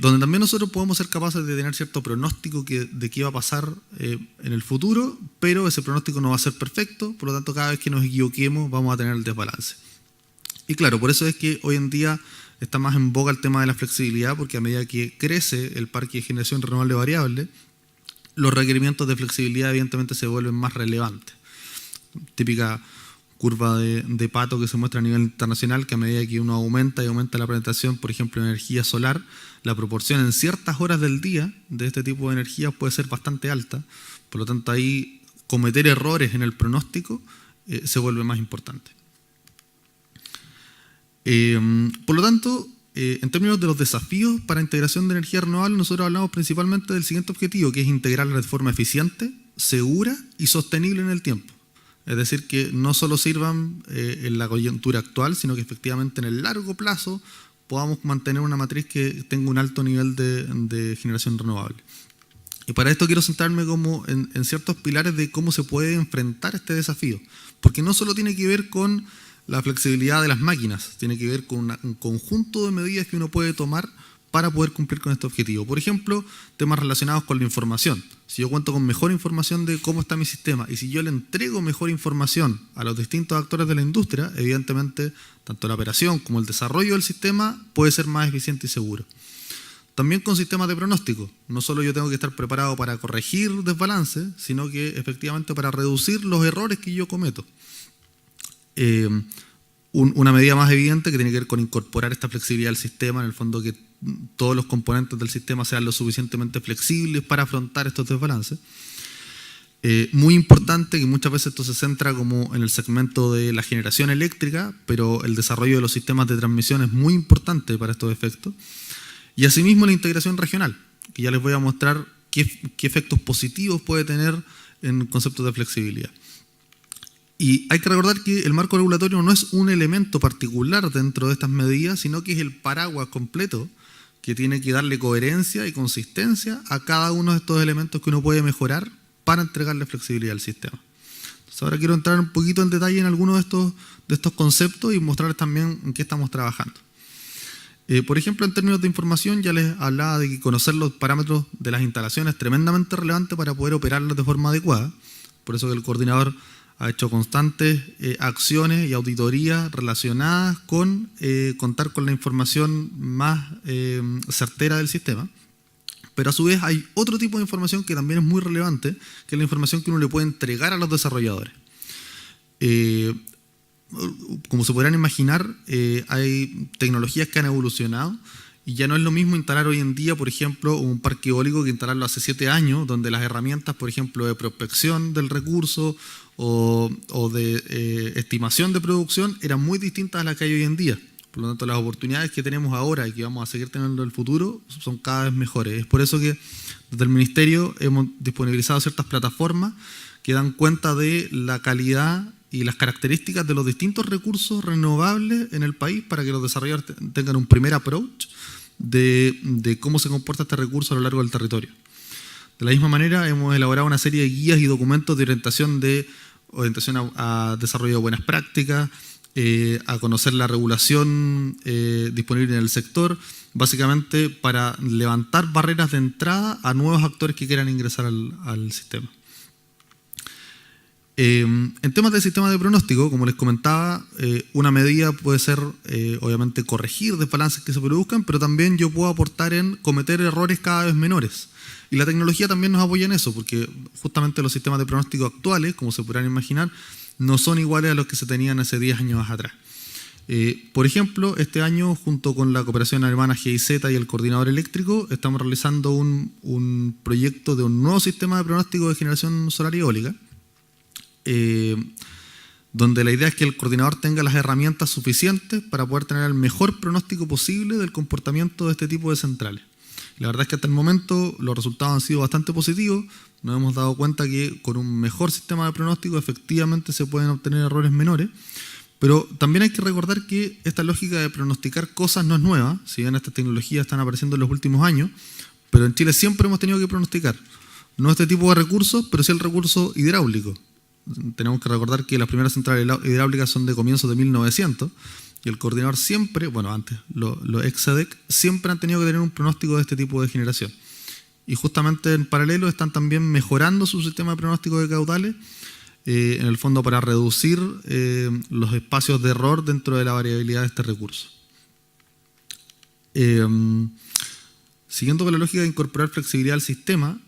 Donde también nosotros podemos ser capaces de tener cierto pronóstico de qué va a pasar en el futuro, pero ese pronóstico no va a ser perfecto, por lo tanto cada vez que nos equivoquemos vamos a tener el desbalance. Y claro, por eso es que hoy en día está más en boga el tema de la flexibilidad, porque a medida que crece el parque de generación renovable variable, los requerimientos de flexibilidad evidentemente se vuelven más relevantes. Típica curva de Pato que se muestra a nivel internacional, que a medida que uno aumenta y aumenta la penetración, por ejemplo, en energía solar, la proporción en ciertas horas del día de este tipo de energía puede ser bastante alta. Por lo tanto, ahí cometer errores en el pronóstico se vuelve más importante. Por lo tanto, en términos de los desafíos para integración de energía renovable, nosotros hablamos principalmente del siguiente objetivo, que es integrarla de forma eficiente, segura y sostenible en el tiempo. Es decir, que no solo sirvan en la coyuntura actual, sino que efectivamente en el largo plazo podamos mantener una matriz que tenga un alto nivel de generación renovable. Y para esto quiero centrarme como en ciertos pilares de cómo se puede enfrentar este desafío, porque no solo tiene que ver con la flexibilidad de las máquinas, tiene que ver con un conjunto de medidas que uno puede tomar para poder cumplir con este objetivo. Por ejemplo, temas relacionados con la información. Si yo cuento con mejor información de cómo está mi sistema y si yo le entrego mejor información a los distintos actores de la industria, evidentemente tanto la operación como el desarrollo del sistema puede ser más eficiente y seguro. También con sistemas de pronóstico. No solo yo tengo que estar preparado para corregir desbalances, sino que efectivamente para reducir los errores que yo cometo. una medida más evidente que tiene que ver con incorporar esta flexibilidad al sistema, en el fondo que todos los componentes del sistema sean lo suficientemente flexibles para afrontar estos desbalances. Muy importante, que muchas veces esto se centra como en el segmento de la generación eléctrica, pero el desarrollo de los sistemas de transmisión es muy importante para estos efectos. Y asimismo la integración regional, que ya les voy a mostrar qué efectos positivos puede tener en conceptos de flexibilidad. Y hay que recordar que el marco regulatorio no es un elemento particular dentro de estas medidas, sino que es el paraguas completo que tiene que darle coherencia y consistencia a cada uno de estos elementos que uno puede mejorar para entregarle flexibilidad al sistema. Entonces ahora quiero entrar un poquito en detalle en algunos de estos conceptos y mostrarles también en qué estamos trabajando. Por ejemplo, en términos de información, ya les hablaba de que conocer los parámetros de las instalaciones es tremendamente relevante para poder operarlas de forma adecuada. Por eso que el coordinador ha hecho constantes acciones y auditorías relacionadas con contar con la información más certera del sistema. Pero a su vez hay otro tipo de información que también es muy relevante, que es la información que uno le puede entregar a los desarrolladores. Como se podrán imaginar, hay tecnologías que han evolucionado y ya no es lo mismo instalar hoy en día, por ejemplo, un parque eólico que instalarlo hace 7 años, donde las herramientas, por ejemplo, de prospección del recurso o de estimación de producción eran muy distintas a las que hay hoy en día. Por lo tanto, las oportunidades que tenemos ahora y que vamos a seguir teniendo en el futuro son cada vez mejores. Es por eso que desde el Ministerio hemos disponibilizado ciertas plataformas que dan cuenta de la calidad y las características de los distintos recursos renovables en el país para que los desarrolladores tengan un primer approach de cómo se comporta este recurso a lo largo del territorio. De la misma manera, hemos elaborado una serie de guías y documentos de orientación a desarrollo de buenas prácticas, a conocer la regulación disponible en el sector, básicamente para levantar barreras de entrada a nuevos actores que quieran ingresar al sistema. En temas del sistema de pronóstico, como les comentaba, una medida puede ser obviamente corregir desbalances que se produzcan, pero también yo puedo aportar en cometer errores cada vez menores. Y la tecnología también nos apoya en eso, porque justamente los sistemas de pronóstico actuales, como se podrán imaginar, no son iguales a los que se tenían hace 10 años atrás. Por ejemplo, este año, junto con la cooperación alemana GIZ y el coordinador eléctrico, estamos realizando un proyecto de un nuevo sistema de pronóstico de generación solar y eólica, donde la idea es que el coordinador tenga las herramientas suficientes para poder tener el mejor pronóstico posible del comportamiento de este tipo de centrales. La verdad es que hasta el momento los resultados han sido bastante positivos. Nos hemos dado cuenta que con un mejor sistema de pronóstico efectivamente se pueden obtener errores menores, pero también hay que recordar que esta lógica de pronosticar cosas no es nueva, si bien estas tecnologías están apareciendo en los últimos años, pero en Chile siempre hemos tenido que pronosticar, no este tipo de recursos, pero sí el recurso hidráulico. Tenemos que recordar que las primeras centrales hidráulicas son de comienzos de 1900 y el coordinador siempre, bueno antes, los ex-SEDEC siempre han tenido que tener un pronóstico de este tipo de generación. Y justamente en paralelo están también mejorando su sistema de pronóstico de caudales, en el fondo para reducir los espacios de error dentro de la variabilidad de este recurso. Siguiendo con la lógica de incorporar flexibilidad al sistema,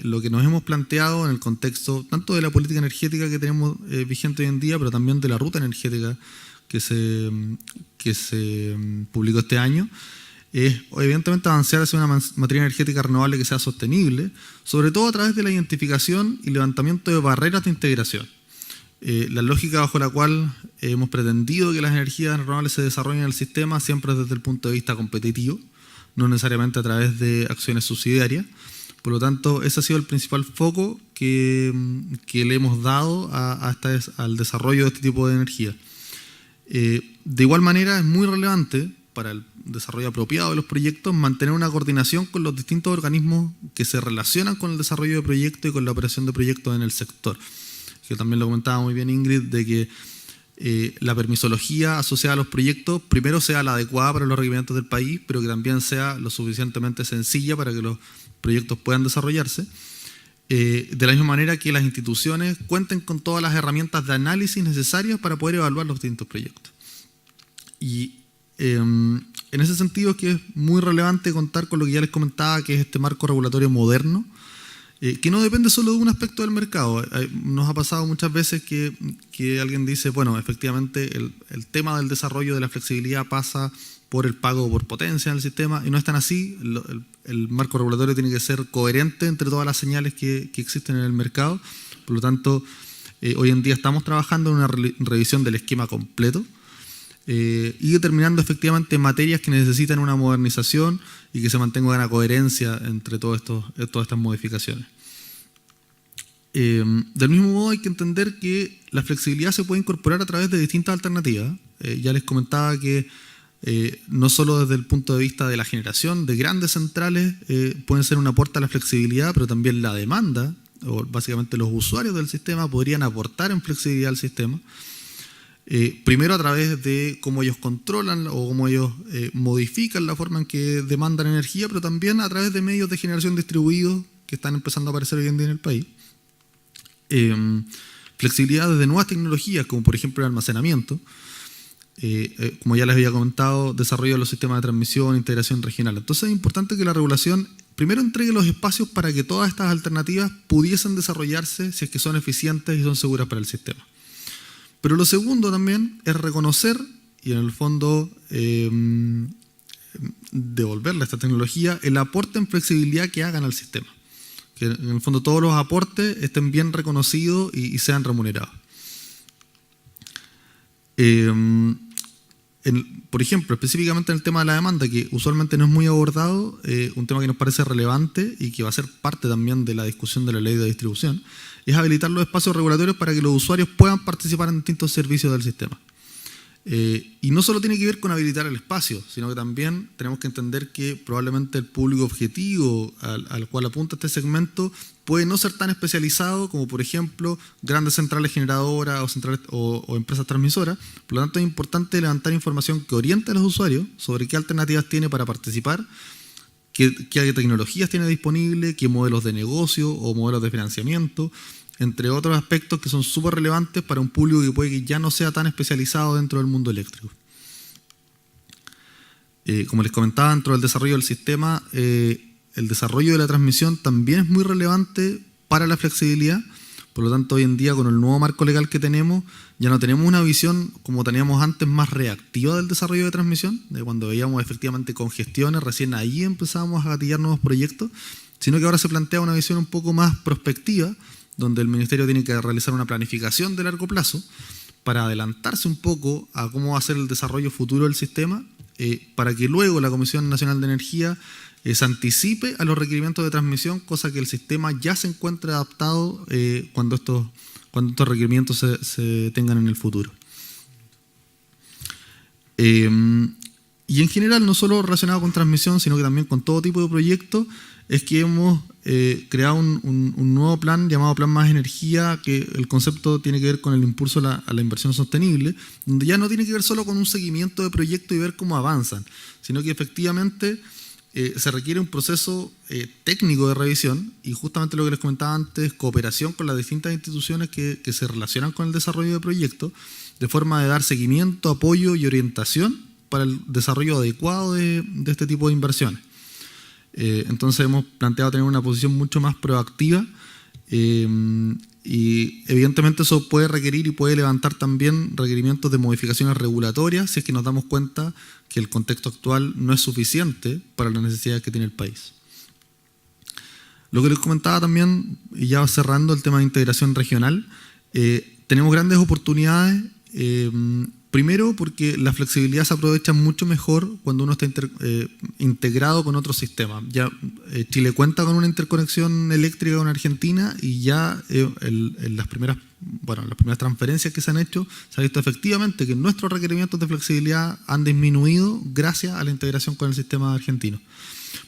lo que nos hemos planteado en el contexto tanto de la política energética que tenemos vigente hoy en día, pero también de la ruta energética que se publicó este año, es evidentemente avanzar hacia una matriz energética renovable que sea sostenible, sobre todo a través de la identificación y levantamiento de barreras de integración. La lógica bajo la cual hemos pretendido que las energías renovables se desarrollen en el sistema siempre desde el punto de vista competitivo, no necesariamente a través de acciones subsidiarias. Por lo tanto, ese ha sido el principal foco que le hemos dado al desarrollo de este tipo de energía. De igual manera, es muy relevante para el desarrollo apropiado de los proyectos mantener una coordinación con los distintos organismos que se relacionan con el desarrollo de proyectos y con la operación de proyectos en el sector. Que también lo comentaba muy bien Ingrid, de que la permisología asociada a los proyectos primero sea la adecuada para los requerimientos del país, pero que también sea lo suficientemente sencilla para que los proyectos puedan desarrollarse. De la misma manera que las instituciones cuenten con todas las herramientas de análisis necesarias para poder evaluar los distintos proyectos. Y en ese sentido es que es muy relevante contar con lo que ya les comentaba, que es este marco regulatorio moderno, que no depende solo de un aspecto del mercado. Nos ha pasado muchas veces que alguien dice, bueno, efectivamente el tema del desarrollo de la flexibilidad pasa por el pago por potencia en el sistema, y no es tan así. El marco regulatorio tiene que ser coherente entre todas las señales que existen en el mercado. Por lo tanto, hoy en día estamos trabajando en una revisión del esquema completo y determinando efectivamente materias que necesitan una modernización y que se mantenga una coherencia entre todas estas modificaciones. Del mismo modo, hay que entender que la flexibilidad se puede incorporar a través de distintas alternativas. Ya les comentaba que no solo desde el punto de vista de la generación de grandes centrales pueden ser un aporte a la flexibilidad, pero también la demanda, o básicamente los usuarios del sistema, podrían aportar en flexibilidad al sistema. Primero a través de cómo ellos controlan o cómo ellos modifican la forma en que demandan energía, pero también a través de medios de generación distribuidos que están empezando a aparecer hoy en día en el país. Flexibilidad desde nuevas tecnologías, como por ejemplo el almacenamiento. Como ya les había comentado, desarrollo de los sistemas de transmisión, integración regional. Entonces es importante que la regulación primero entregue los espacios para que todas estas alternativas pudiesen desarrollarse si es que son eficientes y son seguras para el sistema. Pero lo segundo también es reconocer y en el fondo devolverle a esta tecnología el aporte en flexibilidad que hagan al sistema. Que en el fondo todos los aportes estén bien reconocidos y sean remunerados. Por ejemplo, específicamente en el tema de la demanda, que usualmente no es muy abordado, un tema que nos parece relevante y que va a ser parte también de la discusión de la ley de distribución, es habilitar los espacios regulatorios para que los usuarios puedan participar en distintos servicios del sistema. Y no solo tiene que ver con habilitar el espacio, sino que también tenemos que entender que probablemente el público objetivo al cual apunta este segmento puede no ser tan especializado como, por ejemplo, grandes centrales generadoras o empresas transmisoras. Por lo tanto, es importante levantar información que oriente a los usuarios sobre qué alternativas tiene para participar, qué tecnologías tiene disponible, qué modelos de negocio o modelos de financiamiento, entre otros aspectos que son súper relevantes para un público que puede que ya no sea tan especializado dentro del mundo eléctrico. Como les comentaba, dentro del desarrollo del sistema, el desarrollo de la transmisión también es muy relevante para la flexibilidad. Por lo tanto, hoy en día, con el nuevo marco legal que tenemos, ya no tenemos una visión como teníamos antes más reactiva del desarrollo de transmisión, de cuando veíamos efectivamente congestiones, recién ahí empezábamos a gatillar nuevos proyectos, sino que ahora se plantea una visión un poco más prospectiva, donde el Ministerio tiene que realizar una planificación de largo plazo para adelantarse un poco a cómo va a ser el desarrollo futuro del sistema, para que luego la Comisión Nacional de Energía se anticipe a los requerimientos de transmisión, cosa que el sistema ya se encuentre adaptado cuando estos requerimientos se tengan en el futuro. Y en general, no solo relacionado con transmisión, sino que también con todo tipo de proyectos, es que hemos creado un nuevo plan llamado Plan Más Energía, que el concepto tiene que ver con el impulso a la inversión sostenible, donde ya no tiene que ver solo con un seguimiento de proyectos y ver cómo avanzan, sino que efectivamente se requiere un proceso técnico de revisión y justamente lo que les comentaba antes, cooperación con las distintas instituciones que se relacionan con el desarrollo de proyectos, de forma de dar seguimiento, apoyo y orientación para el desarrollo adecuado de este tipo de inversiones. Entonces hemos planteado tener una posición mucho más proactiva y evidentemente eso puede requerir y puede levantar también requerimientos de modificaciones regulatorias si es que nos damos cuenta que el contexto actual no es suficiente para las necesidades que tiene el país. Lo que les comentaba también, y ya cerrando el tema de integración regional, tenemos grandes oportunidades. Primero, porque la flexibilidad se aprovecha mucho mejor cuando uno está integrado con otros sistemas. Ya Chile cuenta con una interconexión eléctrica con Argentina y ya en las primeras transferencias que se han hecho se ha visto efectivamente que nuestros requerimientos de flexibilidad han disminuido gracias a la integración con el sistema argentino.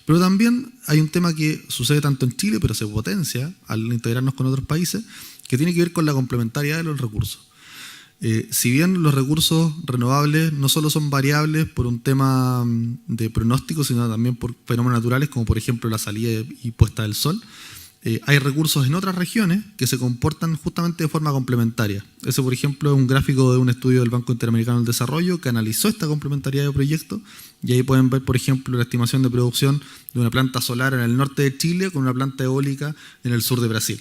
Pero también hay un tema que sucede tanto en Chile, pero se potencia al integrarnos con otros países, que tiene que ver con la complementariedad de los recursos. Si bien los recursos renovables no solo son variables por un tema de pronóstico, sino también por fenómenos naturales, como por ejemplo la salida y puesta del sol, hay recursos en otras regiones que se comportan justamente de forma complementaria. Ese, por ejemplo, es un gráfico de un estudio del Banco Interamericano del Desarrollo que analizó esta complementariedad de proyectos, y ahí pueden ver, por ejemplo, la estimación de producción de una planta solar en el norte de Chile con una planta eólica en el sur de Brasil.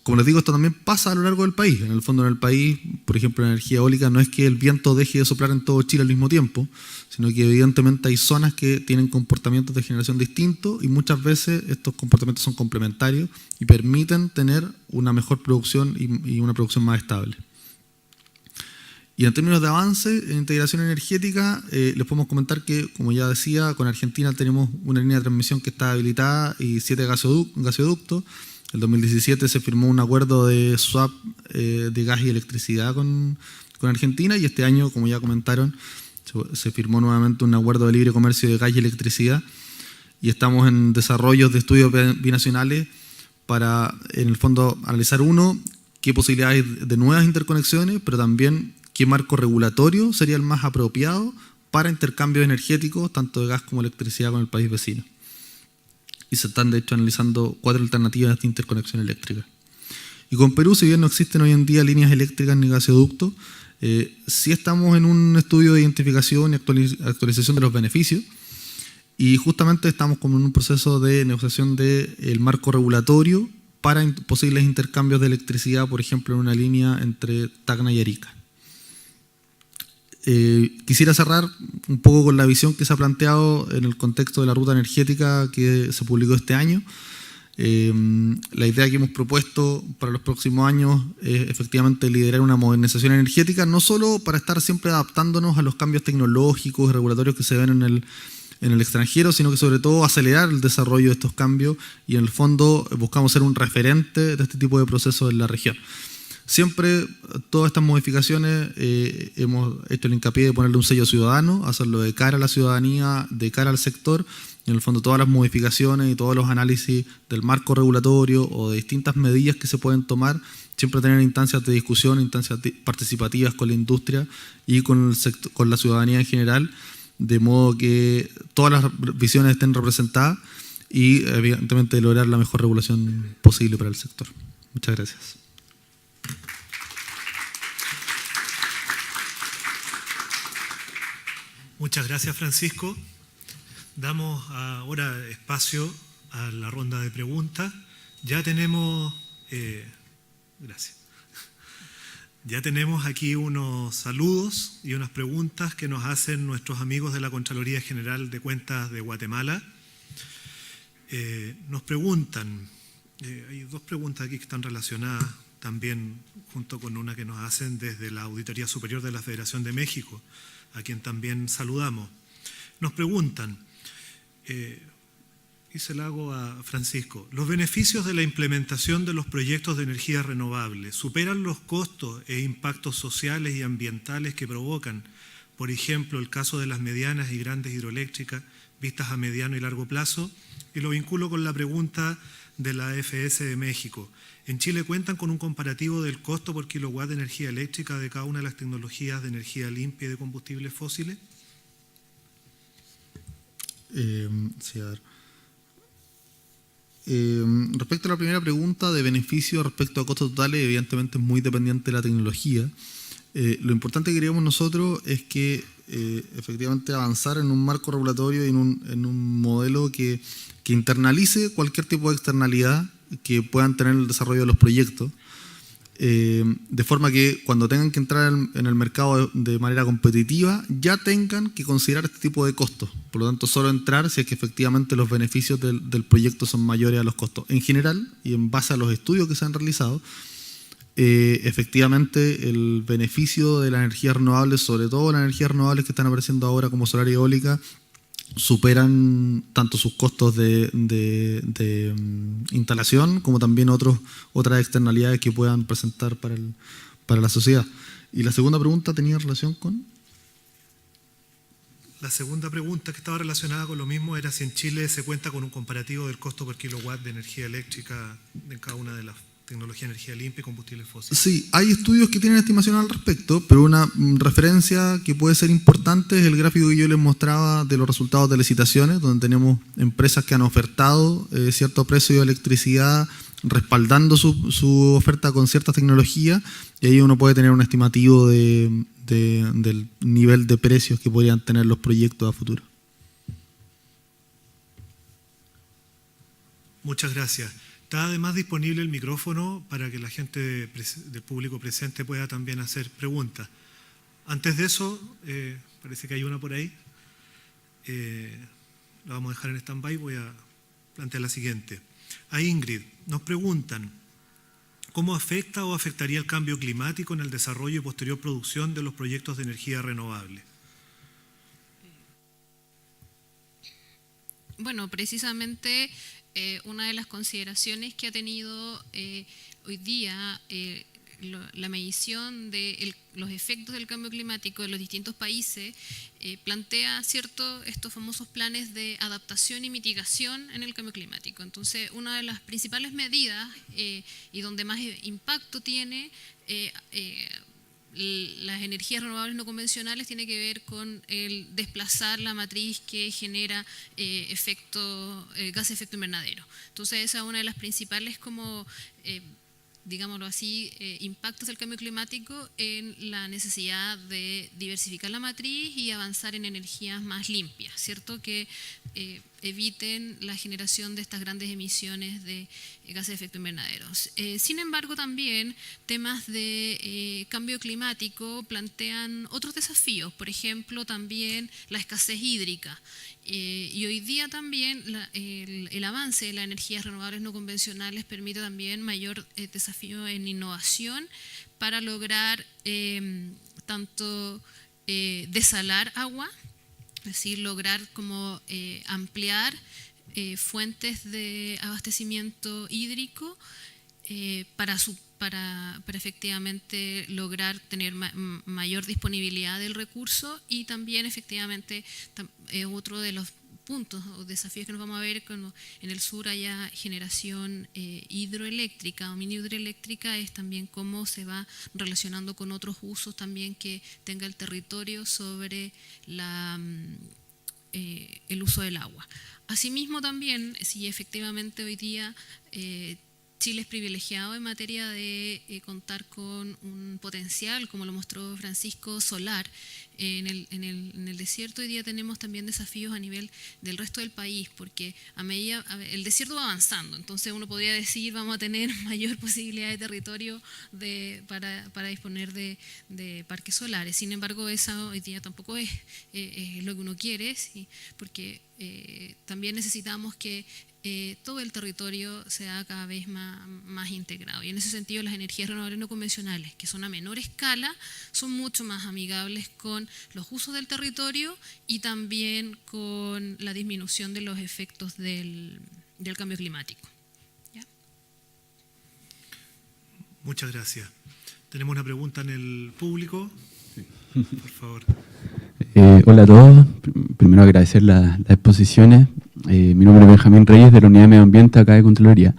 Como les digo, esto también pasa a lo largo del país. En el fondo, en el país, por ejemplo, la energía eólica no es que el viento deje de soplar en todo Chile al mismo tiempo, sino que evidentemente hay zonas que tienen comportamientos de generación distintos y muchas veces estos comportamientos son complementarios y permiten tener una mejor producción y una producción más estable. Y en términos de avance en integración energética, les podemos comentar que, como ya decía, con Argentina tenemos una línea de transmisión que está habilitada y 7 gasoductos. En 2017 se firmó un acuerdo de swap de gas y electricidad con Argentina, y este año, como ya comentaron, se firmó nuevamente un acuerdo de libre comercio de gas y electricidad, y estamos en desarrollos de estudios binacionales para, en el fondo, analizar qué posibilidades hay de nuevas interconexiones, pero también qué marco regulatorio sería el más apropiado para intercambios energéticos, tanto de gas como electricidad, con el país vecino. Y se están, de hecho, analizando 4 alternativas de interconexión eléctrica. Y con Perú, si bien no existen hoy en día líneas eléctricas ni gasoductos, sí estamos en un estudio de identificación y actualización de los beneficios, y justamente estamos como en un proceso de negociación del marco regulatorio para posibles intercambios de electricidad, por ejemplo, en una línea entre Tacna y Arica. Quisiera cerrar un poco con la visión que se ha planteado en el contexto de la ruta energética que se publicó este año. La idea que hemos propuesto para los próximos años es efectivamente liderar una modernización energética, no solo para estar siempre adaptándonos a los cambios tecnológicos y regulatorios que se ven en el extranjero, sino que sobre todo acelerar el desarrollo de estos cambios, y en el fondo buscamos ser un referente de este tipo de procesos en la región. Siempre, todas estas modificaciones hemos hecho el hincapié de ponerle un sello ciudadano, hacerlo de cara a la ciudadanía, de cara al sector. En el fondo, todas las modificaciones y todos los análisis del marco regulatorio o de distintas medidas que se pueden tomar, siempre tener instancias de discusión, instancias participativas con la industria y con la ciudadanía en general, de modo que todas las visiones estén representadas y, evidentemente, lograr la mejor regulación posible para el sector. Muchas gracias. Muchas gracias, Francisco. Damos ahora espacio a la ronda de preguntas. Ya tenemos, gracias. Ya tenemos aquí unos saludos y unas preguntas que nos hacen nuestros amigos de la Contraloría General de Cuentas de Guatemala. Nos preguntan, hay 2 preguntas aquí que están relacionadas también junto con una que nos hacen desde la Auditoría Superior de la Federación de México, a quien también saludamos. Nos preguntan, y se la hago a Francisco, ¿los beneficios de la implementación de los proyectos de energía renovable superan los costos e impactos sociales y ambientales que provocan, por ejemplo, el caso de las medianas y grandes hidroeléctricas vistas a mediano y largo plazo? Y lo vinculo con la pregunta de la AFS de México. ¿En Chile cuentan con un comparativo del costo por kilowatt de energía eléctrica de cada una de las tecnologías de energía limpia y de combustibles fósiles? Sí, a ver. Respecto a la primera pregunta de beneficio respecto a costos totales, evidentemente es muy dependiente de la tecnología. Lo importante que queríamos nosotros es que efectivamente avanzar en un marco regulatorio y en un modelo que internalice cualquier tipo de externalidad que puedan tener el desarrollo de los proyectos, de forma que cuando tengan que entrar en el mercado de manera competitiva ya tengan que considerar este tipo de costos. Por lo tanto, solo entrar si es que efectivamente los beneficios del proyecto son mayores a los costos. En general, y en base a los estudios que se han realizado, efectivamente el beneficio de las energías renovables, sobre todo las energías renovables que están apareciendo ahora como solar y eólica, superan tanto sus costos de instalación como también otras externalidades que puedan presentar para la sociedad. Y la segunda pregunta tenía relación con... La segunda pregunta, que estaba relacionada con lo mismo, era si en Chile se cuenta con un comparativo del costo por kilowatt de energía eléctrica en cada una de las tecnología de energía limpia y combustibles fósiles. Sí, hay estudios que tienen estimación al respecto, pero una referencia que puede ser importante es el gráfico que yo les mostraba de los resultados de licitaciones, donde tenemos empresas que han ofertado cierto precio de electricidad respaldando su oferta con cierta tecnología, y ahí uno puede tener un estimativo del nivel de precios que podrían tener los proyectos a futuro. Muchas gracias. Está además disponible el micrófono para que la gente del público presente pueda también hacer preguntas. Antes de eso, parece que hay una por ahí. La vamos a dejar en stand-by. Voy a plantear la siguiente. A Ingrid, nos preguntan, ¿cómo afecta o afectaría el cambio climático en el desarrollo y posterior producción de los proyectos de energía renovable? Bueno, precisamente una de las consideraciones que ha tenido hoy día la medición de los efectos del cambio climático en los distintos países plantea estos famosos planes de adaptación y mitigación en el cambio climático. Entonces, una de las principales medidas y donde más impacto tiene las energías renovables no convencionales tiene que ver con el desplazar la matriz que genera gas de efecto invernadero. Entonces esa es una de las principales digámoslo así, impactos del cambio climático en la necesidad de diversificar la matriz y avanzar en energías más limpias, ¿cierto? Que eviten la generación de estas grandes emisiones de gases de efecto invernadero. Sin embargo, también temas de cambio climático plantean otros desafíos, por ejemplo, también la escasez hídrica. Y hoy día también el avance de las energías renovables no convencionales permite también mayor desafío en innovación para lograr tanto desalar agua, es decir, lograr como ampliar fuentes de abastecimiento hídrico para efectivamente lograr tener mayor disponibilidad del recurso, y también efectivamente otro de los puntos o desafíos que nos vamos a ver cuando en el sur haya generación hidroeléctrica o mini hidroeléctrica, es también cómo se va relacionando con otros usos también que tenga el territorio sobre el uso del agua. Asimismo también, si efectivamente hoy día Chile es privilegiado en materia de contar con un potencial, como lo mostró Francisco, solar. En el desierto hoy día tenemos también desafíos a nivel del resto del país, porque el desierto va avanzando, entonces uno podría decir vamos a tener mayor posibilidad de territorio para disponer de parques solares. Sin embargo, eso hoy día tampoco es lo que uno quiere, ¿sí? Porque también necesitamos que todo el territorio sea cada vez más integrado. Y en ese sentido las energías renovables no convencionales, que son a menor escala, son mucho más amigables con los usos del territorio y también con la disminución de los efectos del cambio climático. ¿Ya? Muchas gracias. Tenemos una pregunta en el público. Sí. Por favor. Hola a todos. Primero agradecer las exposiciones. Mi nombre es Benjamín Reyes, de la Unidad de Medio Ambiente acá de Contraloría.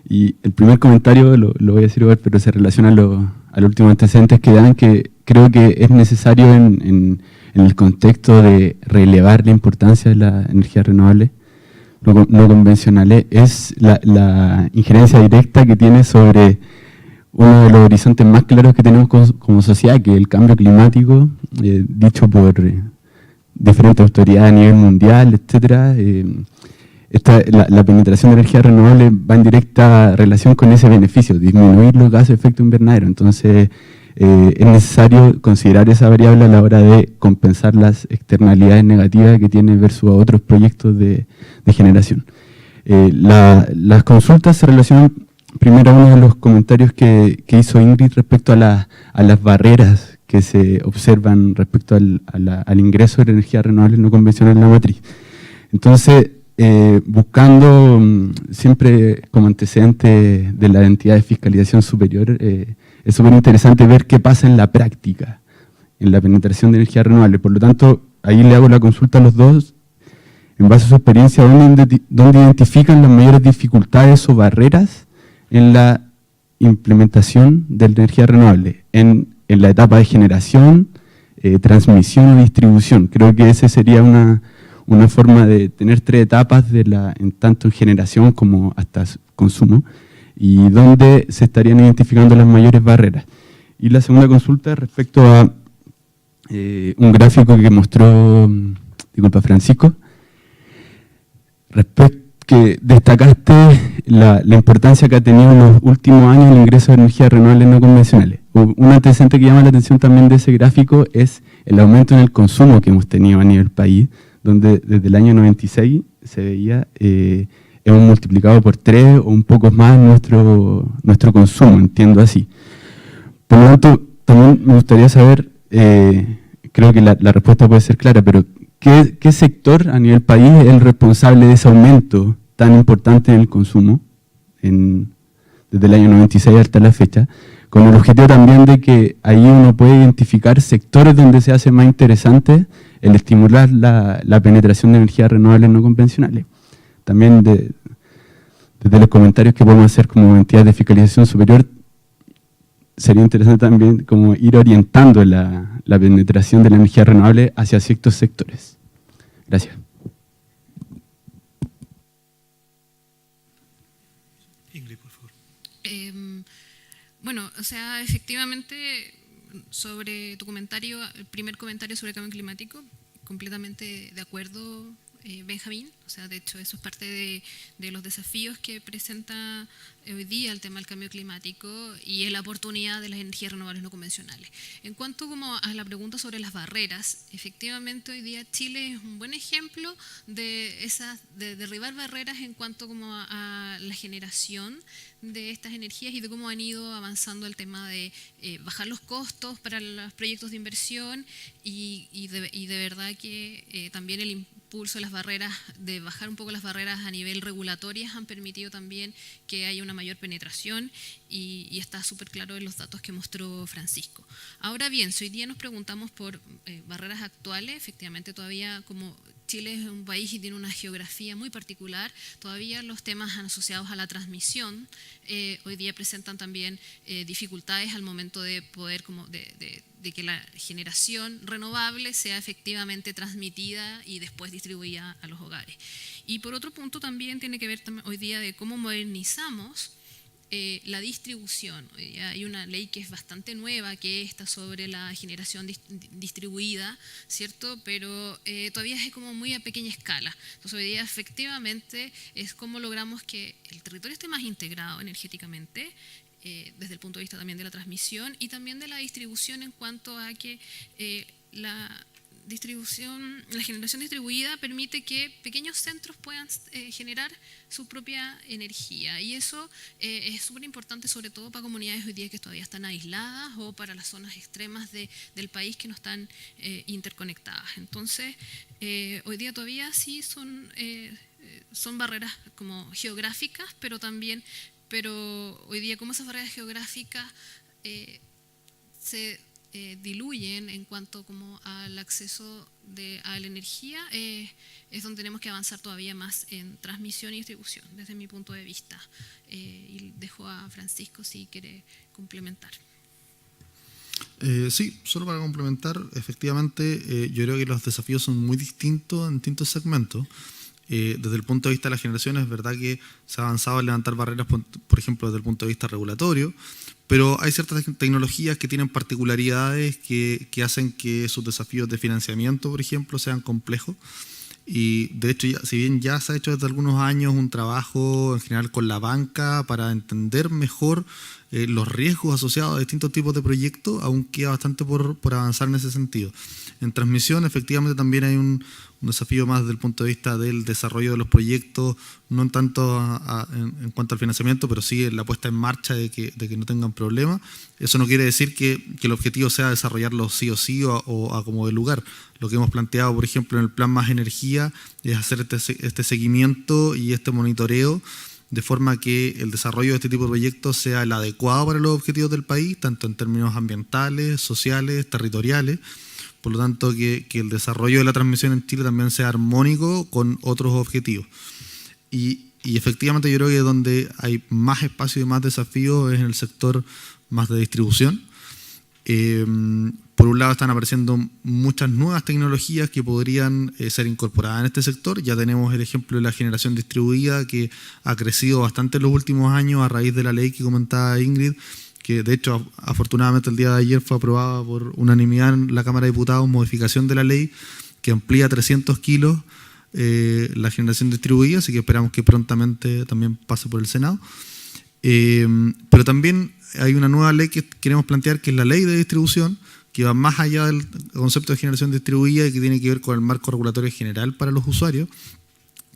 Y el primer comentario lo voy a decir igual, pero se relaciona a los últimos antecedentes que dan, que creo que es necesario en el contexto de relevar la importancia de las energías renovables no convencionales, es la injerencia directa que tiene sobre uno de los horizontes más claros que tenemos como sociedad, que es el cambio climático, dicho por diferentes autoridades a nivel mundial, etcétera. La penetración de energía renovable va en directa relación con ese beneficio, disminuir los gases de efecto invernadero. Entonces, es necesario considerar esa variable a la hora de compensar las externalidades negativas que tiene versus a otros proyectos de generación. Las consultas se relacionan primero a uno de los comentarios que hizo Ingrid respecto a las barreras que se observan respecto al ingreso de energía renovable no convencional en la matriz. Entonces, buscando siempre como antecedente de la entidad de fiscalización superior, es súper interesante ver qué pasa en la práctica, en la penetración de energía renovable. Por lo tanto, ahí le hago la consulta a los dos, en base a su experiencia, ¿dónde identifican las mayores dificultades o barreras en la implementación de la energía renovable en la etapa de generación, transmisión o distribución. Creo que esa sería una forma de tener 3 etapas en tanto en generación como hasta consumo, y donde se estarían identificando las mayores barreras. Y la segunda consulta respecto a un gráfico que mostró, Francisco, respecto que destacaste la importancia que ha tenido en los últimos años el ingreso de energías renovables no convencionales. Un antecedente que llama la atención también de ese gráfico es el aumento en el consumo que hemos tenido a nivel país, donde desde el año 96 se veía, hemos multiplicado por 3 o un poco más nuestro consumo, entiendo así. Por lo tanto, también me gustaría saber, creo que la respuesta puede ser clara, pero ¿qué sector a nivel país es el responsable de ese aumento tan importante en el consumo desde el año 96 hasta la fecha? Con el objetivo también de que ahí uno puede identificar sectores donde se hace más interesante el estimular la penetración de energías renovables no convencionales. También desde los comentarios que podemos hacer como entidad de fiscalización superior, sería interesante también como ir orientando la penetración de la energía renovable hacia ciertos sectores. Gracias. Ingrid, por favor. Bueno, o sea, efectivamente, sobre tu comentario, el primer comentario sobre el cambio climático, completamente de acuerdo, Benjamín. O sea, de hecho, eso es parte de los desafíos que presenta hoy día el tema del cambio climático y es la oportunidad de las energías renovables no convencionales. En cuanto como a la pregunta sobre las barreras, efectivamente hoy día Chile es un buen ejemplo de derribar barreras en cuanto como a la generación de estas energías y de cómo han ido avanzando el tema de bajar los costos para los proyectos de inversión y de verdad que también el impulso de las barreras, de bajar un poco las barreras a nivel regulatorias han permitido también que haya una mayor penetración y está súper claro en los datos que mostró Francisco. Ahora bien, si hoy día nos preguntamos por barreras actuales, efectivamente todavía como Chile es un país y tiene una geografía muy particular, todavía los temas asociados a la transmisión hoy día presentan también dificultades al momento de poder de que la generación renovable sea efectivamente transmitida y después distribuida a los hogares. Y por otro punto también tiene que ver hoy día de cómo modernizamos la distribución. Hoy día hay una ley que es bastante nueva, que está sobre la generación distribuida, ¿cierto? Pero todavía es como muy a pequeña escala. Entonces hoy día efectivamente es cómo logramos que el territorio esté más integrado energéticamente, desde el punto de vista también de la transmisión y también de la distribución en cuanto a que la generación distribuida permite que pequeños centros puedan generar su propia energía y eso es súper importante sobre todo para comunidades hoy día que todavía están aisladas o para las zonas extremas del país que no están interconectadas. Entonces, hoy día todavía sí son barreras como geográficas, pero hoy día como esas barreras geográficas se diluyen en cuanto como al acceso a la energía, es donde tenemos que avanzar todavía más en transmisión y distribución, desde mi punto de vista. Y dejo a Francisco si quiere complementar. Sí, solo para complementar, efectivamente, yo creo que los desafíos son muy distintos en distintos segmentos. Desde el punto de vista de la generación es verdad que se ha avanzado en levantar barreras, por ejemplo, desde el punto de vista regulatorio, pero hay ciertas tecnologías que tienen particularidades que hacen que sus desafíos de financiamiento, por ejemplo, sean complejos. Y de hecho, si bien ya se ha hecho desde algunos años un trabajo en general con la banca para entender mejor los riesgos asociados a distintos tipos de proyectos, aún queda bastante por avanzar en ese sentido. En transmisión, efectivamente, también hay un desafío más desde el punto de vista del desarrollo de los proyectos, no en tanto en cuanto al financiamiento, pero sí en la puesta en marcha de que no tengan problemas. Eso no quiere decir que el objetivo sea desarrollarlo sí o sí o a como de lugar. Lo que hemos planteado, por ejemplo, en el Plan Más Energía es hacer este seguimiento y este monitoreo de forma que el desarrollo de este tipo de proyectos sea el adecuado para los objetivos del país, tanto en términos ambientales, sociales, territoriales. Por lo tanto, que el desarrollo de la transmisión en Chile también sea armónico con otros objetivos. Y Y efectivamente yo creo que donde hay más espacio y más desafío es en el sector más de distribución. Por un lado están apareciendo muchas nuevas tecnologías que podrían ser incorporadas en este sector. Ya tenemos el ejemplo de la generación distribuida, que ha crecido bastante en los últimos años a raíz de la ley que comentaba Ingrid, que de hecho afortunadamente el día de ayer fue aprobada por unanimidad en la Cámara de Diputados, modificación de la ley que amplía a 300 kilos la generación distribuida, así que esperamos que prontamente también pase por el Senado. Pero también hay una nueva ley que queremos plantear, que es la ley de distribución, que va más allá del concepto de generación distribuida y que tiene que ver con el marco regulatorio general para los usuarios,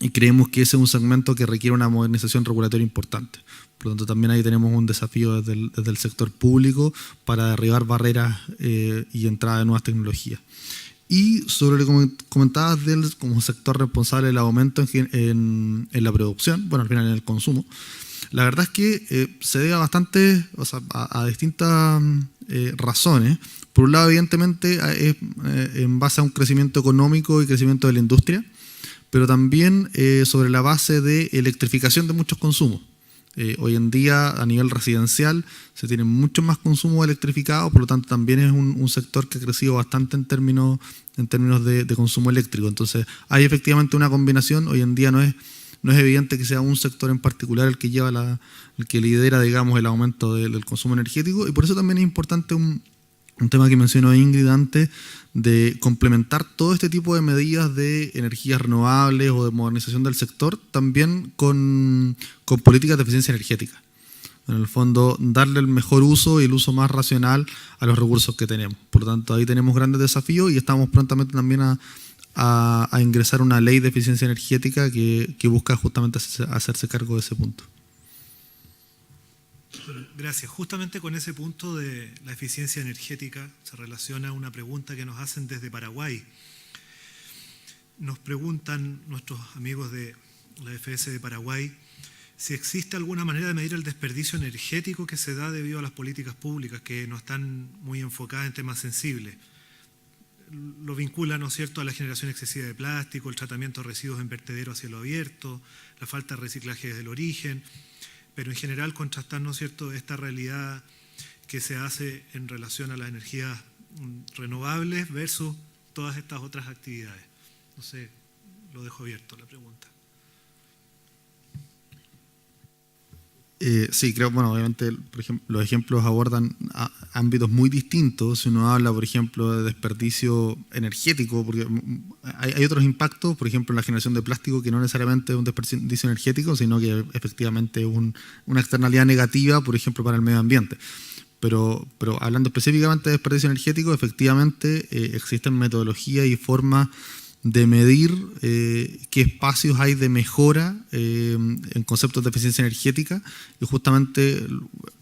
y creemos que ese es un segmento que requiere una modernización regulatoria importante. Por lo tanto, también ahí tenemos un desafío desde el sector público para derribar barreras y entrada de nuevas tecnologías. Y sobre lo que comentabas como sector responsable del aumento en la producción, bueno, al final en el consumo, la verdad es que se debe a bastante, o sea, a distintas razones. Por un lado, evidentemente, es en base a un crecimiento económico y crecimiento de la industria, pero también sobre la base de electrificación de muchos consumos. Hoy en día, a nivel residencial, se tiene mucho más consumo electrificado, por lo tanto también es un sector que ha crecido bastante en términos de consumo eléctrico. Entonces hay efectivamente una combinación. Hoy en día no es evidente que sea un sector en particular el que el que lidera, digamos, el aumento del consumo energético, y por eso también es importante un tema que mencionó Ingrid antes, de complementar todo este tipo de medidas de energías renovables o de modernización del sector también con políticas de eficiencia energética. En el fondo, darle el mejor uso y el uso más racional a los recursos que tenemos. Por lo tanto, ahí tenemos grandes desafíos y estamos prontamente también a ingresar una ley de eficiencia energética que busca justamente hacerse cargo de ese punto. Gracias. Justamente con ese punto de la eficiencia energética se relaciona una pregunta que nos hacen desde Paraguay. Nos preguntan nuestros amigos de la FS de Paraguay si existe alguna manera de medir el desperdicio energético que se da debido a las políticas públicas que no están muy enfocadas en temas sensibles. Lo vinculan, ¿no es cierto?, a la generación excesiva de plástico, el tratamiento de residuos en vertederos a cielo abierto, la falta de reciclaje desde el origen, pero en general contrastar, ¿no es cierto?, esta realidad que se hace en relación a las energías renovables versus todas estas otras actividades. No sé, lo dejo abierto la pregunta. Sí, creo, bueno, obviamente, por ejemplo, los ejemplos abordan ámbitos muy distintos. Si uno habla, por ejemplo, de desperdicio energético, porque hay otros impactos, por ejemplo, en la generación de plástico, que no necesariamente es un desperdicio energético, sino que efectivamente es una externalidad negativa, por ejemplo, para el medio ambiente. Pero hablando específicamente de desperdicio energético, efectivamente existen metodologías y formas de medir qué espacios hay de mejora en conceptos de eficiencia energética, y justamente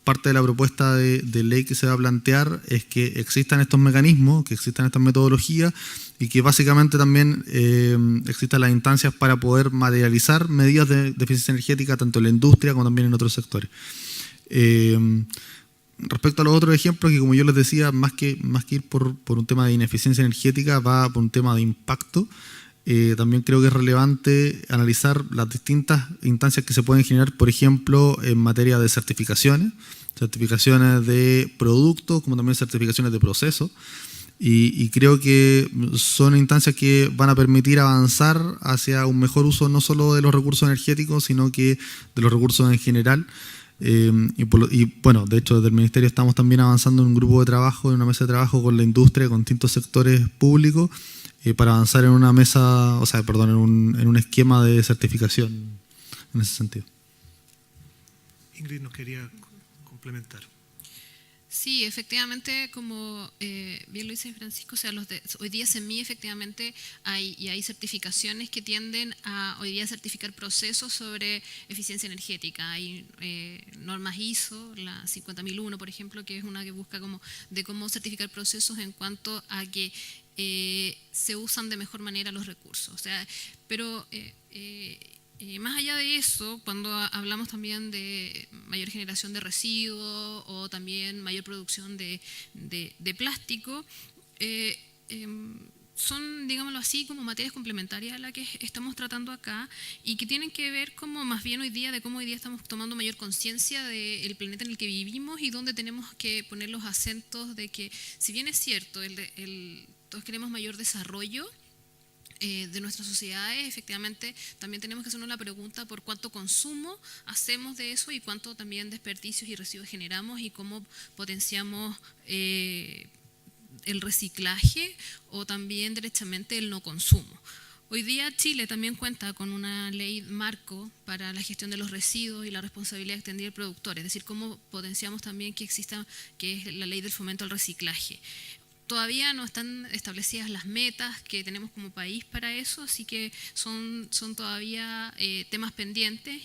parte de la propuesta de ley que se va a plantear es que existan estos mecanismos, que existan estas metodologías, y que básicamente también existan las instancias para poder materializar medidas de eficiencia energética tanto en la industria como también en otros sectores. Respecto a los otros ejemplos, que como yo les decía, más que ir por un tema de ineficiencia energética, va por un tema de impacto. También creo que es relevante analizar las distintas instancias que se pueden generar, por ejemplo, en materia de certificaciones de productos, como también certificaciones de procesos. Y creo que son instancias que van a permitir avanzar hacia un mejor uso no solo de los recursos energéticos, sino que de los recursos en general. Y bueno, de hecho desde el Ministerio estamos también avanzando en un grupo de trabajo, en una mesa de trabajo con la industria, con distintos sectores públicos, para avanzar en una mesa, en un esquema de certificación en ese sentido. Ingrid nos quería complementar. Sí, efectivamente, como bien lo dice Francisco, o sea, hoy día CEMI efectivamente hay certificaciones que tienden a hoy día certificar procesos sobre eficiencia energética. Hay normas ISO, la 50001, por ejemplo, que es una que busca cómo certificar procesos en cuanto a que se usan de mejor manera los recursos. O sea, pero más allá de eso, cuando hablamos también de mayor generación de residuos o también mayor producción de plástico, son, digámoslo así, como materias complementarias a las que estamos tratando acá y que tienen que ver como más bien hoy día de cómo hoy día estamos tomando mayor conciencia del planeta en el que vivimos y donde tenemos que poner los acentos de que, si bien es cierto, todos queremos mayor desarrollo de nuestras sociedades, efectivamente también tenemos que hacernos la pregunta por cuánto consumo hacemos de eso y cuánto también desperdicios y residuos generamos y cómo potenciamos el reciclaje o también derechamente el no consumo. Hoy día Chile también cuenta con una ley marco para la gestión de los residuos y la responsabilidad extendida del productor, es decir, cómo potenciamos también que exista, que es la ley del fomento al reciclaje. Todavía no están establecidas las metas que tenemos como país para eso, así que son todavía temas pendientes,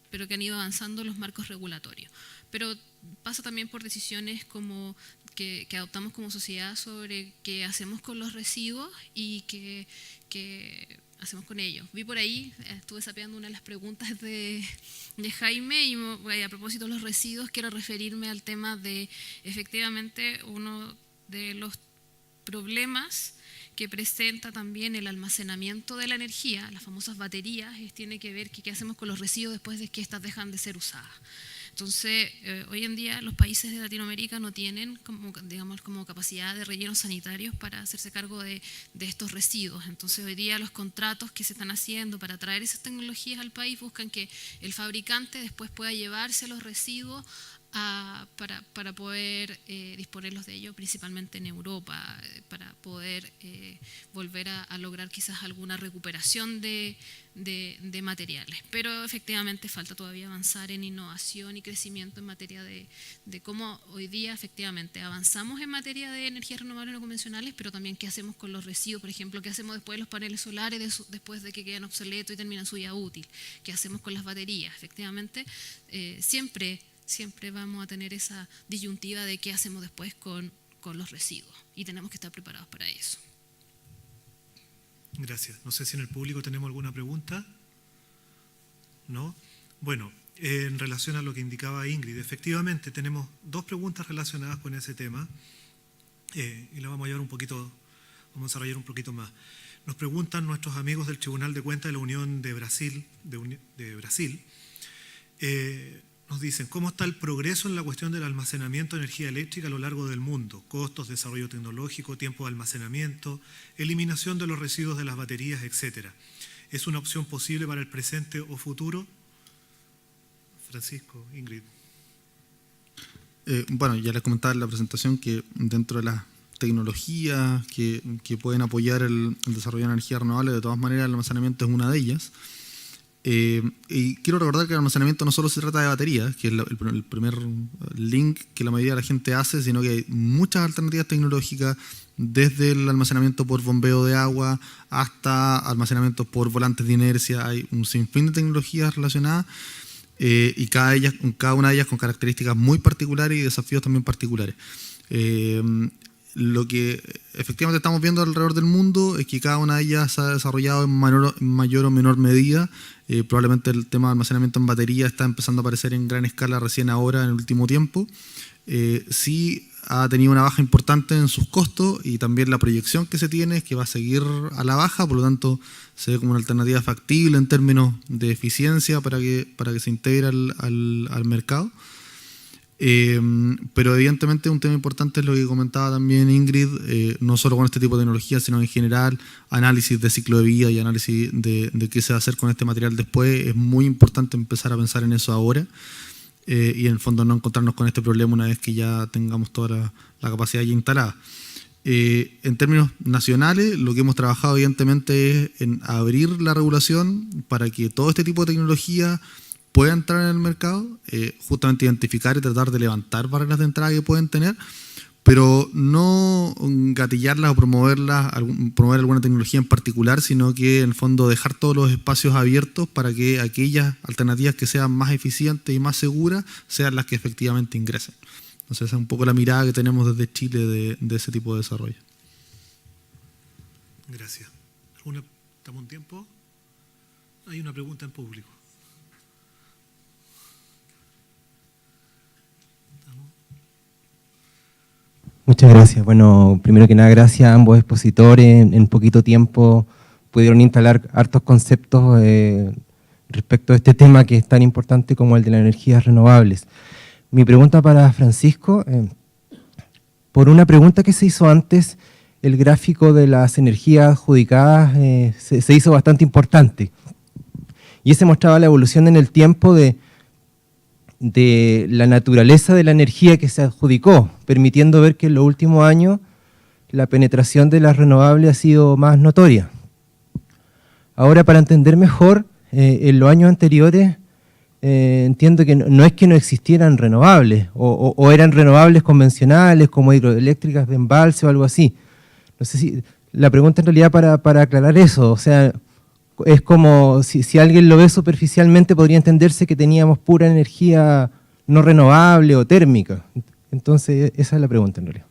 pero que han ido avanzando los marcos regulatorios. Pero pasa también por decisiones como que adoptamos como sociedad sobre qué hacemos con los residuos y qué hacemos con ellos. Vi por ahí, estuve sapeando una de las preguntas de Jaime y a propósito de los residuos quiero referirme al tema de efectivamente uno de los problemas que presenta también el almacenamiento de la energía, las famosas baterías, tiene que ver qué hacemos con los residuos después de que estas dejan de ser usadas. Entonces, hoy en día los países de Latinoamérica no tienen como capacidad de rellenos sanitarios para hacerse cargo de estos residuos. Entonces, hoy día los contratos que se están haciendo para traer esas tecnologías al país buscan que el fabricante después pueda llevarse los residuos para poder disponerlos de ellos, principalmente en Europa, para poder volver a lograr quizás alguna recuperación de materiales. Pero efectivamente falta todavía avanzar en innovación y crecimiento en materia de cómo hoy día efectivamente avanzamos en materia de energías renovables no convencionales, pero también qué hacemos con los residuos, por ejemplo, qué hacemos después de los paneles solares después de que quedan obsoletos y terminan su vida útil, qué hacemos con las baterías. Efectivamente, siempre vamos a tener esa disyuntiva de qué hacemos después con los residuos y tenemos que estar preparados para eso. Gracias. No sé si en el público tenemos alguna pregunta. ¿No? Bueno, en relación a lo que indicaba Ingrid, efectivamente tenemos dos preguntas relacionadas con ese tema y la vamos a desarrollar un poquito más. Nos preguntan nuestros amigos del Tribunal de Cuentas de la Unión de Brasil, nos dicen, ¿cómo está el progreso en la cuestión del almacenamiento de energía eléctrica a lo largo del mundo? Costos, desarrollo tecnológico, tiempo de almacenamiento, eliminación de los residuos de las baterías, etcétera. ¿Es una opción posible para el presente o futuro? Francisco, Ingrid. Bueno, ya les comentaba en la presentación que dentro de las tecnologías que pueden apoyar el desarrollo de energía renovable, de todas maneras el almacenamiento es una de ellas. Y quiero recordar que el almacenamiento no solo se trata de baterías, que es el primer link que la mayoría de la gente hace, sino que hay muchas alternativas tecnológicas, desde el almacenamiento por bombeo de agua hasta almacenamiento por volantes de inercia. Hay un sinfín de tecnologías relacionadas y cada una de ellas con características muy particulares y desafíos también particulares. Lo que efectivamente estamos viendo alrededor del mundo es que cada una de ellas se ha desarrollado en mayor o menor medida. Probablemente el tema de almacenamiento en batería está empezando a aparecer en gran escala recién ahora, en el último tiempo. Sí ha tenido una baja importante en sus costos y también la proyección que se tiene es que va a seguir a la baja, por lo tanto se ve como una alternativa factible en términos de eficiencia para que se integre al mercado. Pero evidentemente un tema importante es lo que comentaba también Ingrid, no solo con este tipo de tecnología, sino en general, análisis de ciclo de vida y análisis de qué se va a hacer con este material después. Es muy importante empezar a pensar en eso ahora y en el fondo no encontrarnos con este problema una vez que ya tengamos toda la capacidad ya instalada. En términos nacionales, lo que hemos trabajado evidentemente es en abrir la regulación para que todo este tipo de tecnología pueda entrar en el mercado, justamente identificar y tratar de levantar barreras de entrada que pueden tener, pero no gatillarlas o promover alguna tecnología en particular, sino que en el fondo dejar todos los espacios abiertos para que aquellas alternativas que sean más eficientes y más seguras sean las que efectivamente ingresen. Entonces esa es un poco la mirada que tenemos desde Chile de ese tipo de desarrollo. Gracias. ¿Estamos en tiempo? Hay una pregunta en público. Muchas gracias. Bueno, primero que nada, gracias a ambos expositores. En poquito tiempo pudieron instalar hartos conceptos respecto a este tema que es tan importante como el de las energías renovables. Mi pregunta para Francisco, por una pregunta que se hizo antes, el gráfico de las energías adjudicadas se hizo bastante importante. Y ese mostraba la evolución en el tiempo de la naturaleza de la energía que se adjudicó, permitiendo ver que en los últimos años la penetración de las renovables ha sido más notoria. Ahora, para entender mejor, en los años anteriores entiendo que no es que no existieran renovables, o eran renovables convencionales como hidroeléctricas de embalse o algo así. No sé si la pregunta en realidad para aclarar eso, o sea, es como si alguien lo ve superficialmente podría entenderse que teníamos pura energía no renovable o térmica. Entonces esa es la pregunta en realidad.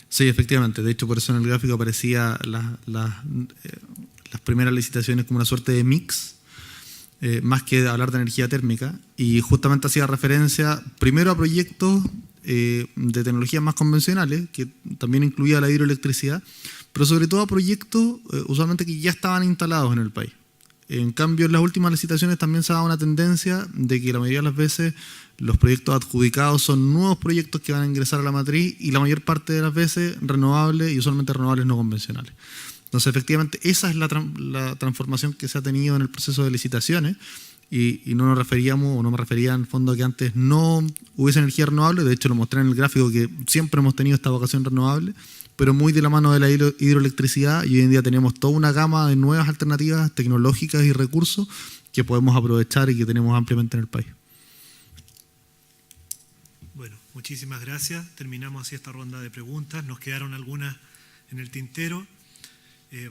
Sí, efectivamente. De hecho, por eso en el gráfico aparecía las primeras licitaciones como una suerte de mix, más que hablar de energía térmica, y justamente hacía referencia primero a proyectos de tecnologías más convencionales, que también incluía la hidroelectricidad, pero sobre todo a proyectos usualmente que ya estaban instalados en el país. En cambio, en las últimas licitaciones también se da una tendencia de que la mayoría de las veces los proyectos adjudicados son nuevos proyectos que van a ingresar a la matriz y la mayor parte de las veces renovables y usualmente renovables no convencionales. Entonces, efectivamente, esa es la transformación que se ha tenido en el proceso de licitaciones y no nos referíamos, o no me refería en el fondo a que antes no hubiese energía renovable. De hecho, lo mostré en el gráfico que siempre hemos tenido esta vocación renovable, pero muy de la mano de la hidroelectricidad, y hoy en día tenemos toda una gama de nuevas alternativas tecnológicas y recursos que podemos aprovechar y que tenemos ampliamente en el país. Bueno, muchísimas gracias. Terminamos así esta ronda de preguntas. Nos quedaron algunas en el tintero,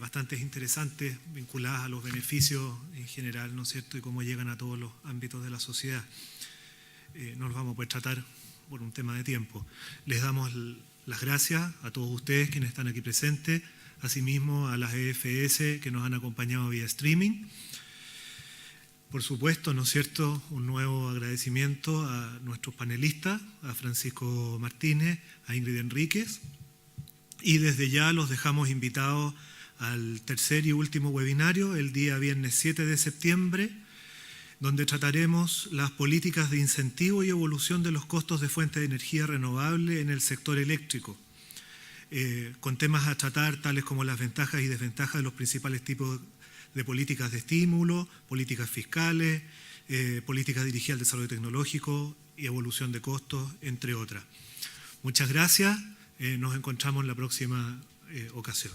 bastante interesantes, vinculadas a los beneficios en general, ¿no es cierto?, y cómo llegan a todos los ámbitos de la sociedad. No los vamos a poder tratar por un tema de tiempo. Les damos las gracias a todos ustedes quienes están aquí presentes, asimismo a las EFS que nos han acompañado vía streaming. Por supuesto, ¿no es cierto?, un nuevo agradecimiento a nuestros panelistas, a Francisco Martínez, a Ingrid Enríquez, y desde ya los dejamos invitados al tercer y último webinario, el día viernes 7 de septiembre, donde trataremos las políticas de incentivo y evolución de los costos de fuentes de energía renovable en el sector eléctrico, con temas a tratar tales como las ventajas y desventajas de los principales tipos de políticas de estímulo, políticas fiscales, políticas dirigidas al desarrollo tecnológico y evolución de costos, entre otras. Muchas gracias, nos encontramos en la próxima ocasión.